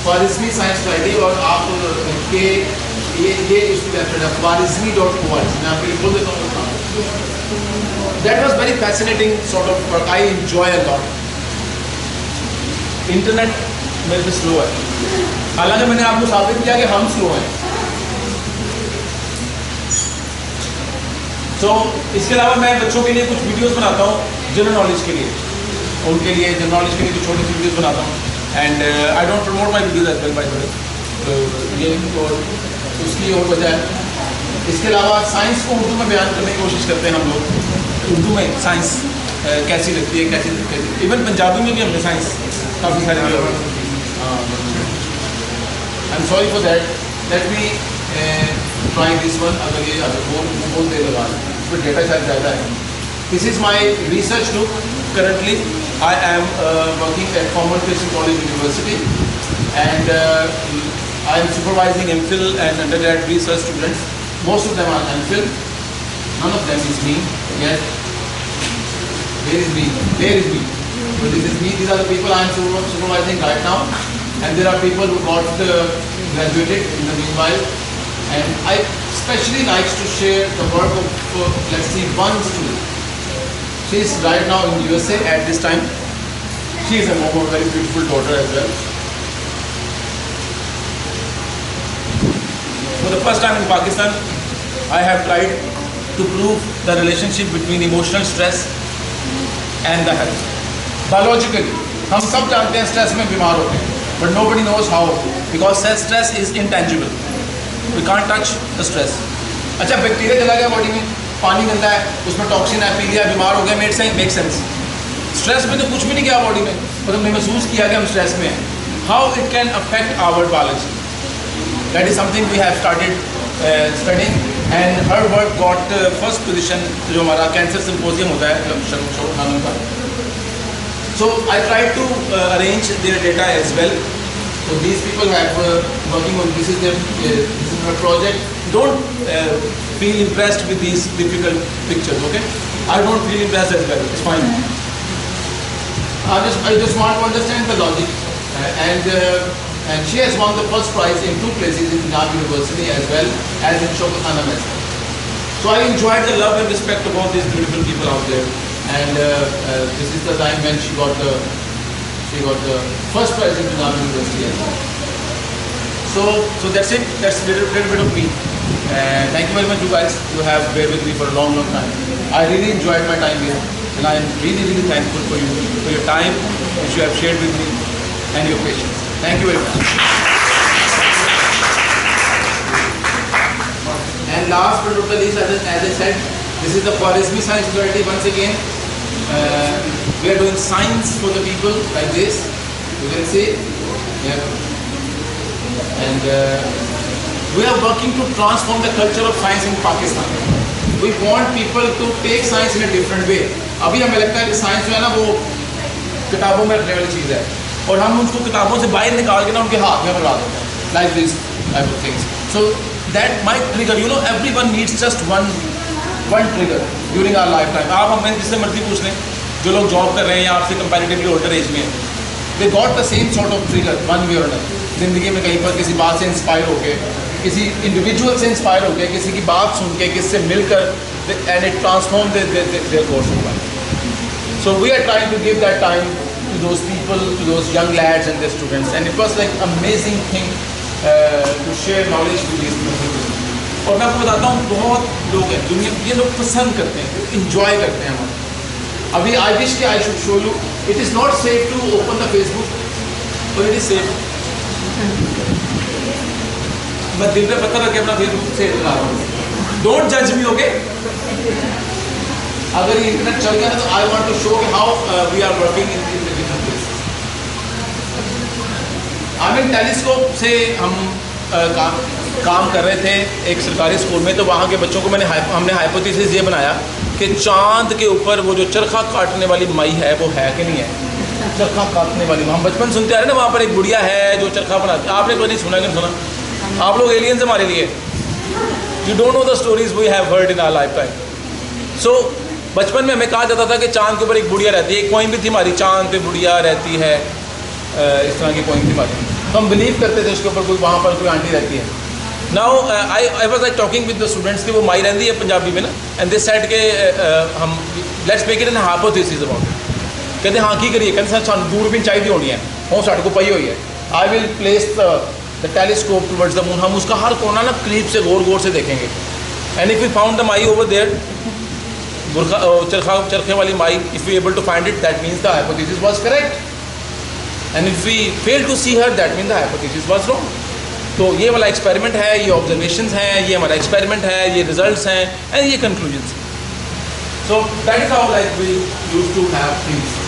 Khwarizmi Science Society और आप के ये इसकी वेबसाइट है khwarizmi.org. मैं आपको ये बोल देता हूँ. That was very fascinating sort of work. I enjoy a lot. Internet मेरे पे स्लो है. हालांकि मैंने आपको साबित किया कि हम स्लो हैं. तो इसके अलावा मैं बच्चों के लिए कुछ वीडियोस बनाता हूँ जनरल नॉलेज के लिए. उनके लिए जनरल नॉलेज के लिए कुछ छोटी सी वीडियोस बनाता हूँ. And I don't promote my videos as well by the way. तो ये और उसकी और वजह है. इसके अलावा साइंस को उर्दू में बयान करने की कोशिश करते हैं हम लोग. उर्दू में साइंस कैसी लगती है, कैसी इवन पंजाबी में भी हमने साइंस काफ़ी सारे. I'm sorry for that. Let me try this one. अगर ये बहुत देर लगा पर डेटा शायद ज़्यादा है. This is my research group. Currently, I am working at Commonwealth College University, and I am supervising MPhil and undergrad research students. Most of them are MPhil. None of them is me yet. Where is me? There is me. So this is me. These are the people I am supervising right now. And there are people who got graduated in the meanwhile. And I especially likes to share the work of, let's see, one student. She is right now in USA at this time. She is a mom of a very beautiful daughter as well. For the first time in Pakistan, I have tried to prove the relationship between emotional stress and the health. Biologically, हम सब जानते हैं stress में बीमार होते हैं. But nobody knows how, because stress is intangible. We can't touch the stress. अच्छा bacteria चला गया बॉडी में, पानी गंदा है, उसमें टॉक्सिन है, पी लिया, बीमार हो गया, मेक सेंस. स्ट्रेस में तो कुछ भी नहीं किया बॉडी में, पर हमने महसूस किया कि हम स्ट्रेस में हैं. How it can affect our biology? That is something we have started studying, and her work got first position जो हमारा कैंसर सिम्पोजियम होता है. So I tried to arrange their data as well. So these people have working on this is their project. Don't feel impressed with these difficult pictures, okay? I don't feel impressed as well. It's fine. I just want to understand the logic. And she has won the first prize in 2 places in Punjab University as well as in Shokatana as well. So I enjoyed the love and respect of all these beautiful people out there. And this is the time when she got the first prize in Punjab University as well. So that's it. That's a little bit of me. Thank you very much, you guys. You have been with me for a long time. I really enjoyed my time here, and I am really thankful for you, for your time which you have shared with me and your patience. Thank you very much. And last but not the least, as I said, this is the Khwarizmi Science Society once again. We are doing science for the people like this. You can see. Yeah. And we are working to transform the culture of science in Pakistan. We want people to take science in a different way. अभी हमें लगता है कि science जो है ना वो किताबों में रखने वाली चीज़ है, और हम उसको किताबों से बाहर निकाल के ना उनके हाथ में बना देते हैं, like this type of things. So that might trigger, you know, everyone needs just one trigger during our lifetime. आप हमें जिससे मर्जी पूछ लें, जो लोग जॉब कर रहे हैं या आपसे कंपैरेटिवली ओल्डर एज में हैं, they got the same sort of trigger one way or another. ज़िंदगी में कहीं पर किसी बात से इंस्पायर होके, किसी इंडिविजुअल से इंस्पायर होके, किसी की बात सुन के, किससे मिलकर, and it transformed their course of life. So we are trying to give that time to those people, to those young lads and their students, and it was like amazing thing to share knowledge with these people. और मैं आपको बताता हूँ बहुत लोग हैं दुनिया, ये लोग पसंद करते हैं, इंजॉय करते हैं हमारे। अभी आई विश के I should show you, it is not safe to open the Facebook, और इट इज़ सेफ। मैं दिल पे पत्थर रख के अपना फेसबुक से लगा रहा हूँ, डोंट जज मी, ओके। अगर ये इंटरनेट चल गया ना तो I want to show how we are working in the different places. I mean telescope से हम काम कर रहे थे एक सरकारी स्कूल में, तो वहाँ के बच्चों को हमने हाइपोथेसिस ये बनाया कि चांद के ऊपर वो जो चरखा काटने वाली माई है वो है कि नहीं है। चरखा काटने वाली, हम बचपन सुनते आ रहे ना, वहाँ पर एक बुढ़िया है जो चरखा बनाती है। आपने तो नहीं सुना, कि सुना आप लोग एलियंस हमारे लिए, you don't know the stories we have heard in our life time. So बचपन में हमें कहा जाता था कि चांद के ऊपर एक बुढ़िया रहती है, एक पोइम भी थी हमारी, चांद पे बुढ़िया रहती है, इस तरह की पोइम थी हमारी, तो हम बिलीव करते थे उसके ऊपर कोई वहाँ पर कोई आंटी रहती है। Now I was talking with the students कि वो माई रहती है पंजाबी में ना, एंड दे सेड के हम let's make it an hypothesis about it. कहते हाँ की करिए, कहते सर सानू दूरबीन चाहिए होनी है, वो साढ़े को पई हुई है, I will place the telescope towards the moon, हम उसका हर कोना ना करीब से गौर गौर से देखेंगे, and if we found the माई ओवर देयर, चरखे वाली माई, if we able to find it that means the hypothesis was correct, and if we fail to see her that means the hypothesis was wrong. तो ये वाला experiment है, ये observations हैं, ये हमारा एक्सपेरिमेंट है, ये रिजल्ट्स हैं, एंड ये conclusions. So that is how like we used to have things.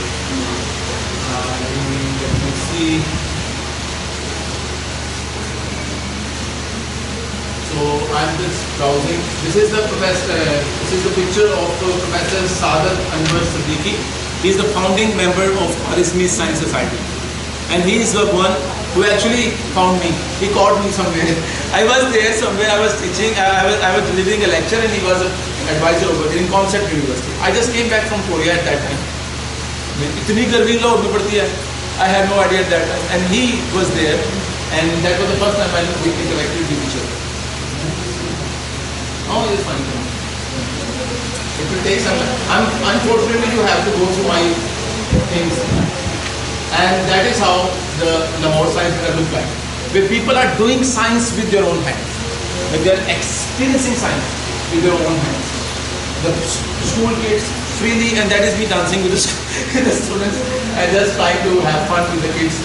So I'm just browsing. This is the professor. This is the picture of Professor Sadat Anwar Siddiqui. He is the founding member of Khwarizmi Science Society, and he is the one who actually found me. He called me somewhere. I was there somewhere. I was teaching. I was delivering a lecture, and he was an advisor over there in Concept University. I just came back from Korea at that time. इतनी गर्मी लाहौर में पड़ती है. I had no idea at that time, and he was there, and that was the first time I interacted with each other. Oh, it's fine. It will take some time. Unfortunately, you have to go through my things. And that is how the Lahore Science Fair look like. Where people are doing science with their own hands. Where they are experiencing science with their own hands. The school kids freely, and that is me dancing with the students and just trying to have fun with the kids.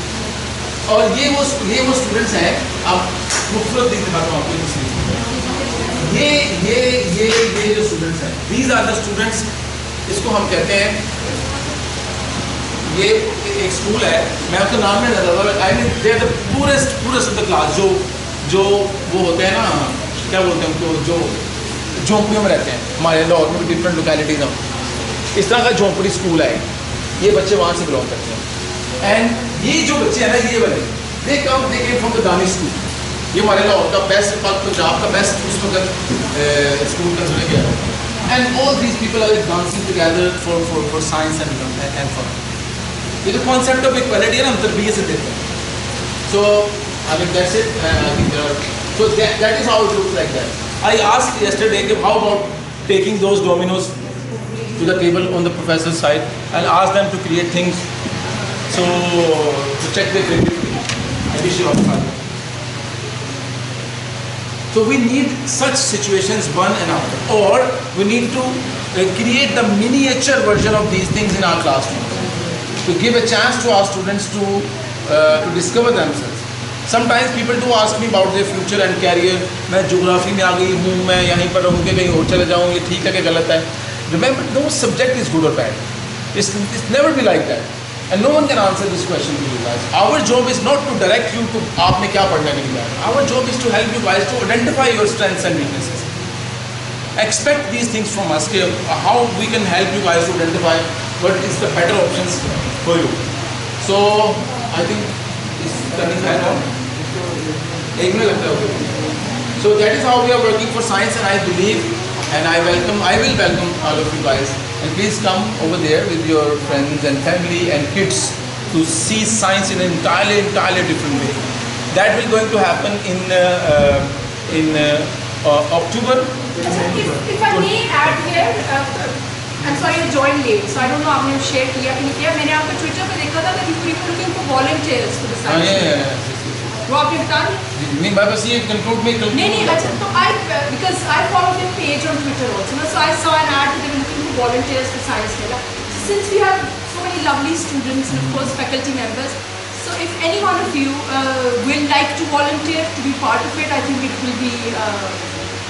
और ये वो students हैं, अब खूबसूरत दिखाता हूँ आपको इसलिए। ये जो स्टूडेंट्स हैं, these are the students, इसको हम कहते हैं, ये एक स्कूल है, मैं आपको नाम नहीं बताता, I mean they are the purest of the class, जो वो होते हैं ना, क्या बोलते हैं उनको, जो झोंपड़ियों में रहते हैं, हमारे लाहौर में डिफरेंट लोकेलिटीज हैं, इस तरह का झोंपड़ी स्कूल है, ये बच्चे वहाँ से बिलोंग करते हैं। एंड ये जो बच्चे हैं ना, ये वाले, they came from the Danish school, ये हमारे लाहौर का बेस्ट, पंजाब का बेस्ट उस वक्त स्कूल कंसिडर किया जाता है। And all these people are dancing together for science and for ये जो कॉन्सेप्ट ऑफ इक्वालिटी है ना, हम तरबियत से देते हैं। So I mean that's it, I think so that is how it looks like that. I asked yesterday, how about taking those dominoes to the table on the professor's side and ask them to create things, so to check their creativity. I wish you all the best. So we need such situations one and after, or we need to create the miniature version of these things in our classroom to give a chance to our students to discover themselves. Sometimes people do ask me about their future and career. मैं geography में आ गई हूँ, मैं यहीं पर रहूँगी, कहीं और चले जाऊँ, ये ठीक है कि गलत है? Remember, no subject is good or bad. It's never be like that. And no one can answer this question to you guys. Our job is not to direct you to आपने क्या पढ़ना नहीं है. Our job is to help you guys to identify your strengths and weaknesses. Expect these things from us. How we can help you guys to identify what is the better options for you. So I think it's turning back on. So that is how we are working for science, and I believe and I will welcome all of you guys, and please come over there with your friends and family and kids to see science in an entirely different way. That will going to happen in October. If I may add here, I'm sorry I joined late, so I don't know आपने share किया कि नहीं किया. मैंने आपको Twitter पे देखा था that you people looking for volunteers for the science. वो आपने बता दी? नहीं मैं बस ये conclude में नहीं अच्छा तो because I follow their page on Twitter also, so I saw an ad that they were looking for volunteers for science fair. Since we have so many lovely students and of course faculty members, so if any one of you will like to volunteer to be part of it, I think it will be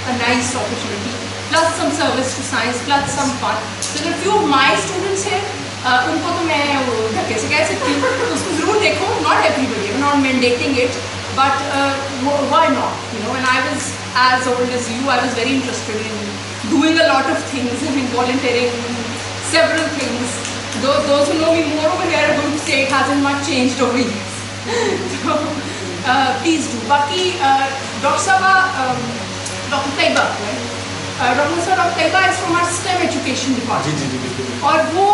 a nice opportunity. Plus some service to science, plus some fun. So there are few of my students here. उनको तो मैं धक्के से कह सकती हूँ, तो उसको ज़रूर देखो. Not everybody, I'm not mandating it, but why not? You know, when I was as old as you, I was very interested in doing a lot of things and in volunteering several things. Those who know me more over here are going to say it hasn't much changed over years. So please do. Baki, Dr. Saba, Dr. Taiba, right? Dr. Taiba is from our STEM education department. और वो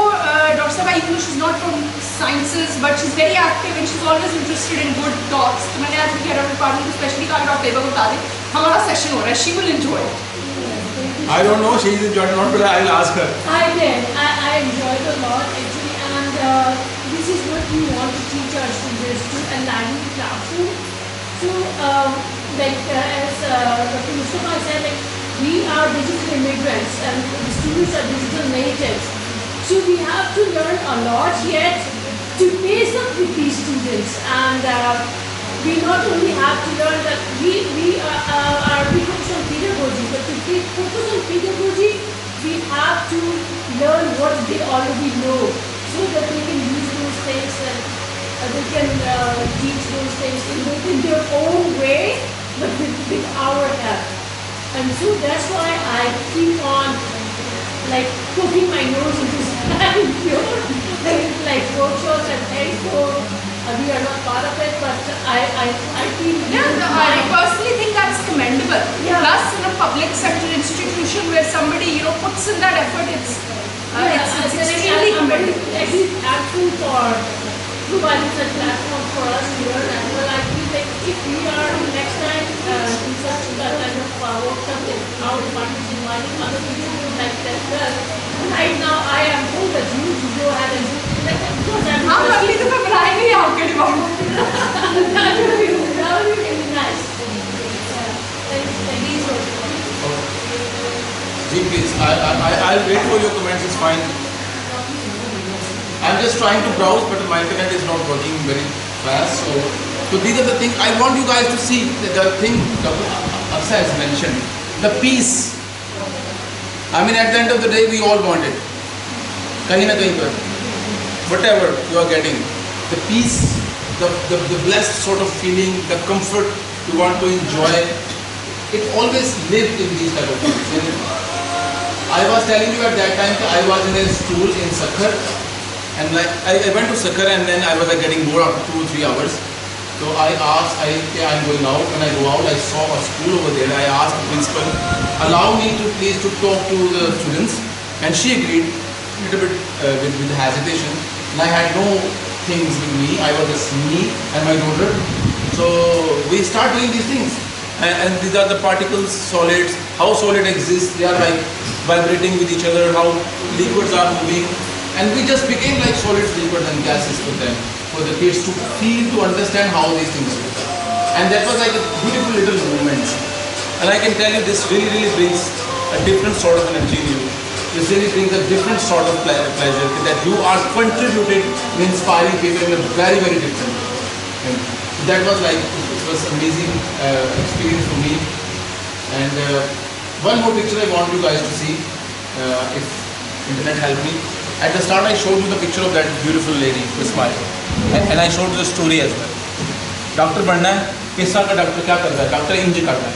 Dr. Saba, even though she's not from sciences, but she's very active and she's always interested in good talks. तो मैंने आज भी head of department especially कहा Dr. Taiba को बता दें हमारा session हो रहा है. She will enjoy it. I don't know, she is enjoying or not, but I will ask her. I did. I enjoyed a lot actually, and this is what we want to teach our students to align the classroom. So, as Dr. Mustafa said, like, we are digital immigrants and the students are digital natives. So we have to learn a lot yet to pace up with these students, and we not only have to learn that we focus on pedagogy, but to focus on pedagogy, we have to learn what they already know so that they can use those things and they can teach those things in their own way, but with our help. And so that's why I keep on like poking my nose into like workshops and EXPO. We are not part of it, but I feel I personally think that's commendable. Yeah. Plus, in a public sector institution where somebody puts in that effort, it's extremely commendable. Actually, thankful for providing such platform for us to learn as well. I feel like if we are next time in such kind of workshop, our department is inviting other people who like that well. Right now, I am told that you to go ahead and do like because I'm. I'm lovely to come right here. I'll get That would be really nice. Thank you. Please, I'll wait for your comments. It's fine. I'm just trying to browse, but my internet is not working very fast. So these are the things I want you guys to see. The thing Dr. Afsa has mentioned, the peace. I mean, at the end of the day, we all want it. Kahin na kahin par, whatever you are getting, the peace, the blessed sort of feeling, the comfort you want to enjoy, it always lives in these type of things. I was telling you at that time, I was in a school in Sakhar. And like I went to Sakhar and then I was getting bored after 2 or 3 hours. So I asked, I'm going out. When I go out, I saw a school over there. I asked the principal, allow me to please to talk to the students. And she agreed, a little bit with hesitation. And I had no things with me. I was just me and my daughter. So we start doing these things. And these are the particles, solids, how solid exists. They are like vibrating with each other, how liquids are moving. And we just became like solids, liquids and gases for them, for the kids to feel, to understand how these things work. And that was like a beautiful little movement. And I can tell you this really brings a different sort of energy in you. This really brings a different sort of pleasure that you are contributing in inspiring people in a very different way. That was like, it was amazing experience for me. And one more picture I want you guys to see, if internet help me. At the start I showed you the picture of that beautiful lady with smile. And I showed you the story as well. Doctor बनना है, किस साल का doctor क्या कर रहा है? Doctor इंज कर रहा है.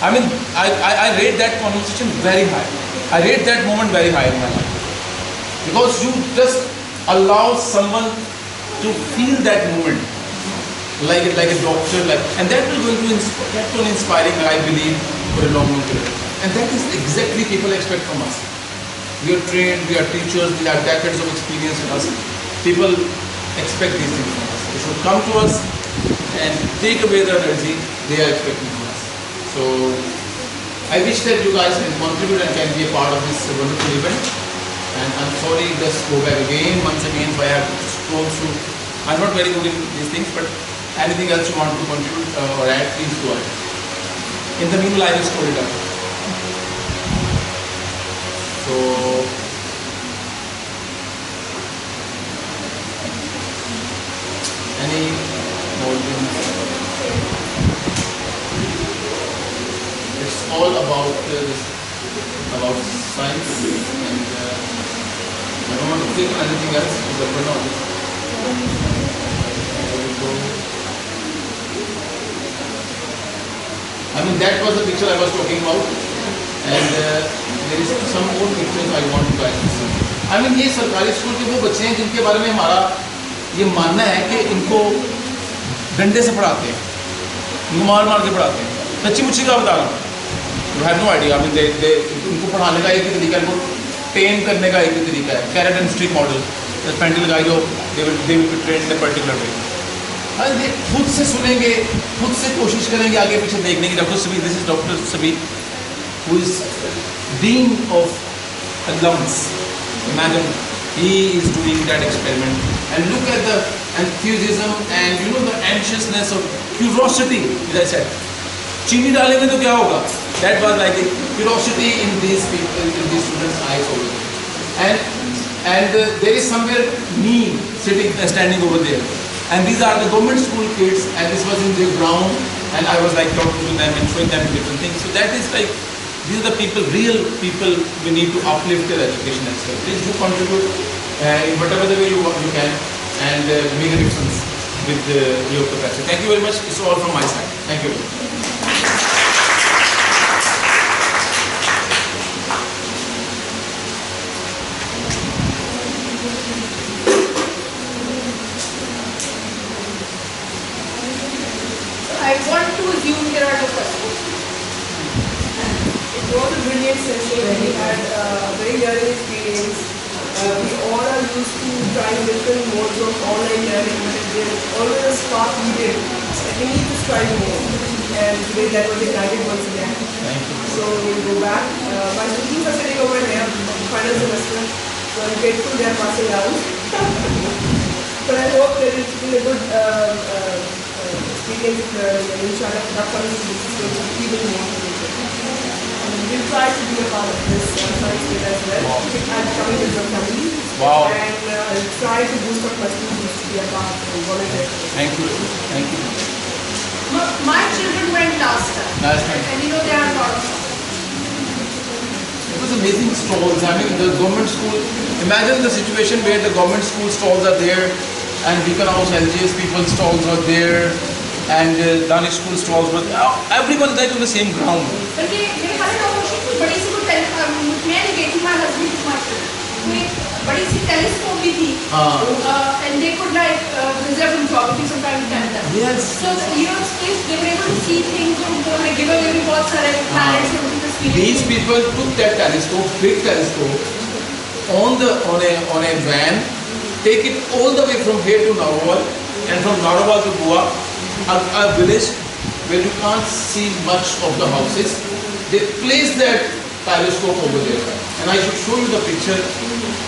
I mean, I rate that conversation very high. I rate that moment very high in my life. Because you just allow someone to feel that moment. Like a doctor, and that will going to inspiring, I believe, for a long period. And that is exactly people expect from us. We are trained, we are teachers, we have decades of experience with us. People expect these things from us. They should come to us and take away the energy they are expecting from us. So I wish that you guys can contribute and can be a part of this wonderful event. And I'm sorry, just go back again, once again, if I have to scroll through. I'm not very good in these things, but Anything else you want to contribute or add, please go ahead. In the meanwhile, I will scroll it up. So, any more things? It's all about science, and I don't want to think anything else. I mean, that was the picture I was talking about, and there is some more pictures I want to guys to see. I mean, ये सरकारी school के वो बच्चे हैं जिनके बारे में हमारा ये मानना है कि इनको डंडे से पढ़ाते हैं, इनको मार मार के पढ़ाते हैं। सच्ची मुच्ची का बता रहा हूँ। You have no idea. I mean, इनको पढ़ाने का एक ही तरीका है, इनको ट्रेन करने का एक ही तरीका है, कैरेट एंड स्टिक मॉडल। पेंटी लगाई हो, they will be trained in a particular way. अरे खुद से सुनेंगे, खुद से कोशिश करेंगे आगे पीछे देखने की। डॉक्टर सभी, दिस इज डॉक्टर सभी, who is dean of lungs. Imagine he is doing that experiment, and look at the enthusiasm and the anxiousness of curiosity. As I said, चीनी डालेंगे तो क्या होगा? That was like a curiosity in these people, in these students' eyes over there. And there is somewhere me standing over there. And these are the government school kids, and this was in their ground, and I was like talking to them and showing them different things. So that is like, these are the people, real people, we need to uplift their education and stuff. Please do contribute in whatever the way you can, and make a difference with your capacity. Thank you very much. It's all from my side. Thank you. I want to assume there are no questions. It was a brilliant session. We had a very learning experience. We all are used to trying different modes of online learning, but there is always a spark needed. And we need to strive more. And today that was ignited once again. So we'll go back. My students are sitting over here, final semester. So I'm grateful they are passing out. But I hope that it's been a good experience, and inshallah, the upcoming students is going to be even more motivated. We'll try to be a part of this science fair as well. I'm coming with my family. Wow. And I'll try to boost up my students to be a part of volunteer. Thank you. Thank you. My children went last time. Last time. And they are not. It was amazing stalls. I mean, the government school, imagine the situation where the government school stalls are there, and Beacon House LGS people stalls are there, and Danish school stalls were there. Everyone is like on the same ground. But they had an opportunity. बड़ी सी कोई मैं नहीं गई थी, my husband is my friend. कोई बड़ी सी telescope भी थी. And they could reserve from geography sometimes time. Yes. So if they were able to see things from the given way बहुत सारे planets and this feeling. These people took that telescope, big telescope, on a van, take it all the way from here to Narwal, and from Narwal to Goa, a village where you can't see much of the houses. They place that telescope over there, and I should show you the picture.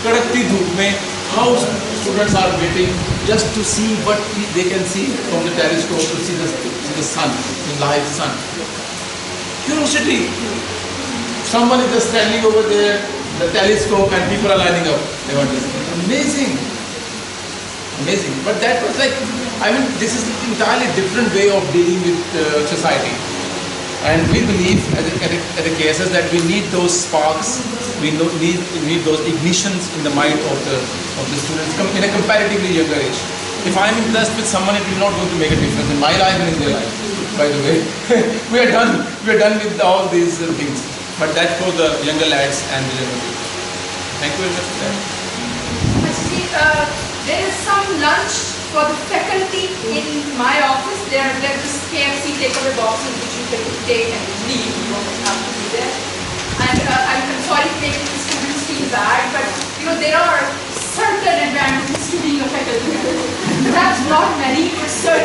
Kadakti dhoop mein, how students are waiting just to see what they can see from the telescope, to see the sun, the live sun. Curiosity. Someone is just standing over there, the telescope, and people are lining up. They want to see. Amazing. Amazing. But that was like, I mean, this is an entirely different way of dealing with society. And we believe at the KSS that we need those sparks, we need those ignitions in the mind of the students in a comparatively younger age. If I'm impressed with someone, it will not going to make a difference in my life and in their life. By the way, we are done with all these things. But that's for the younger lads and the younger people. Thank you very much for that. Actually, there is some lunch for the faculty in my office. There are just KFC takeaway boxes which you can take and leave. You don't have to be there. And I'm sorry to make the students feel bad, but there are certain advantages to being a faculty. Perhaps not many, but certain.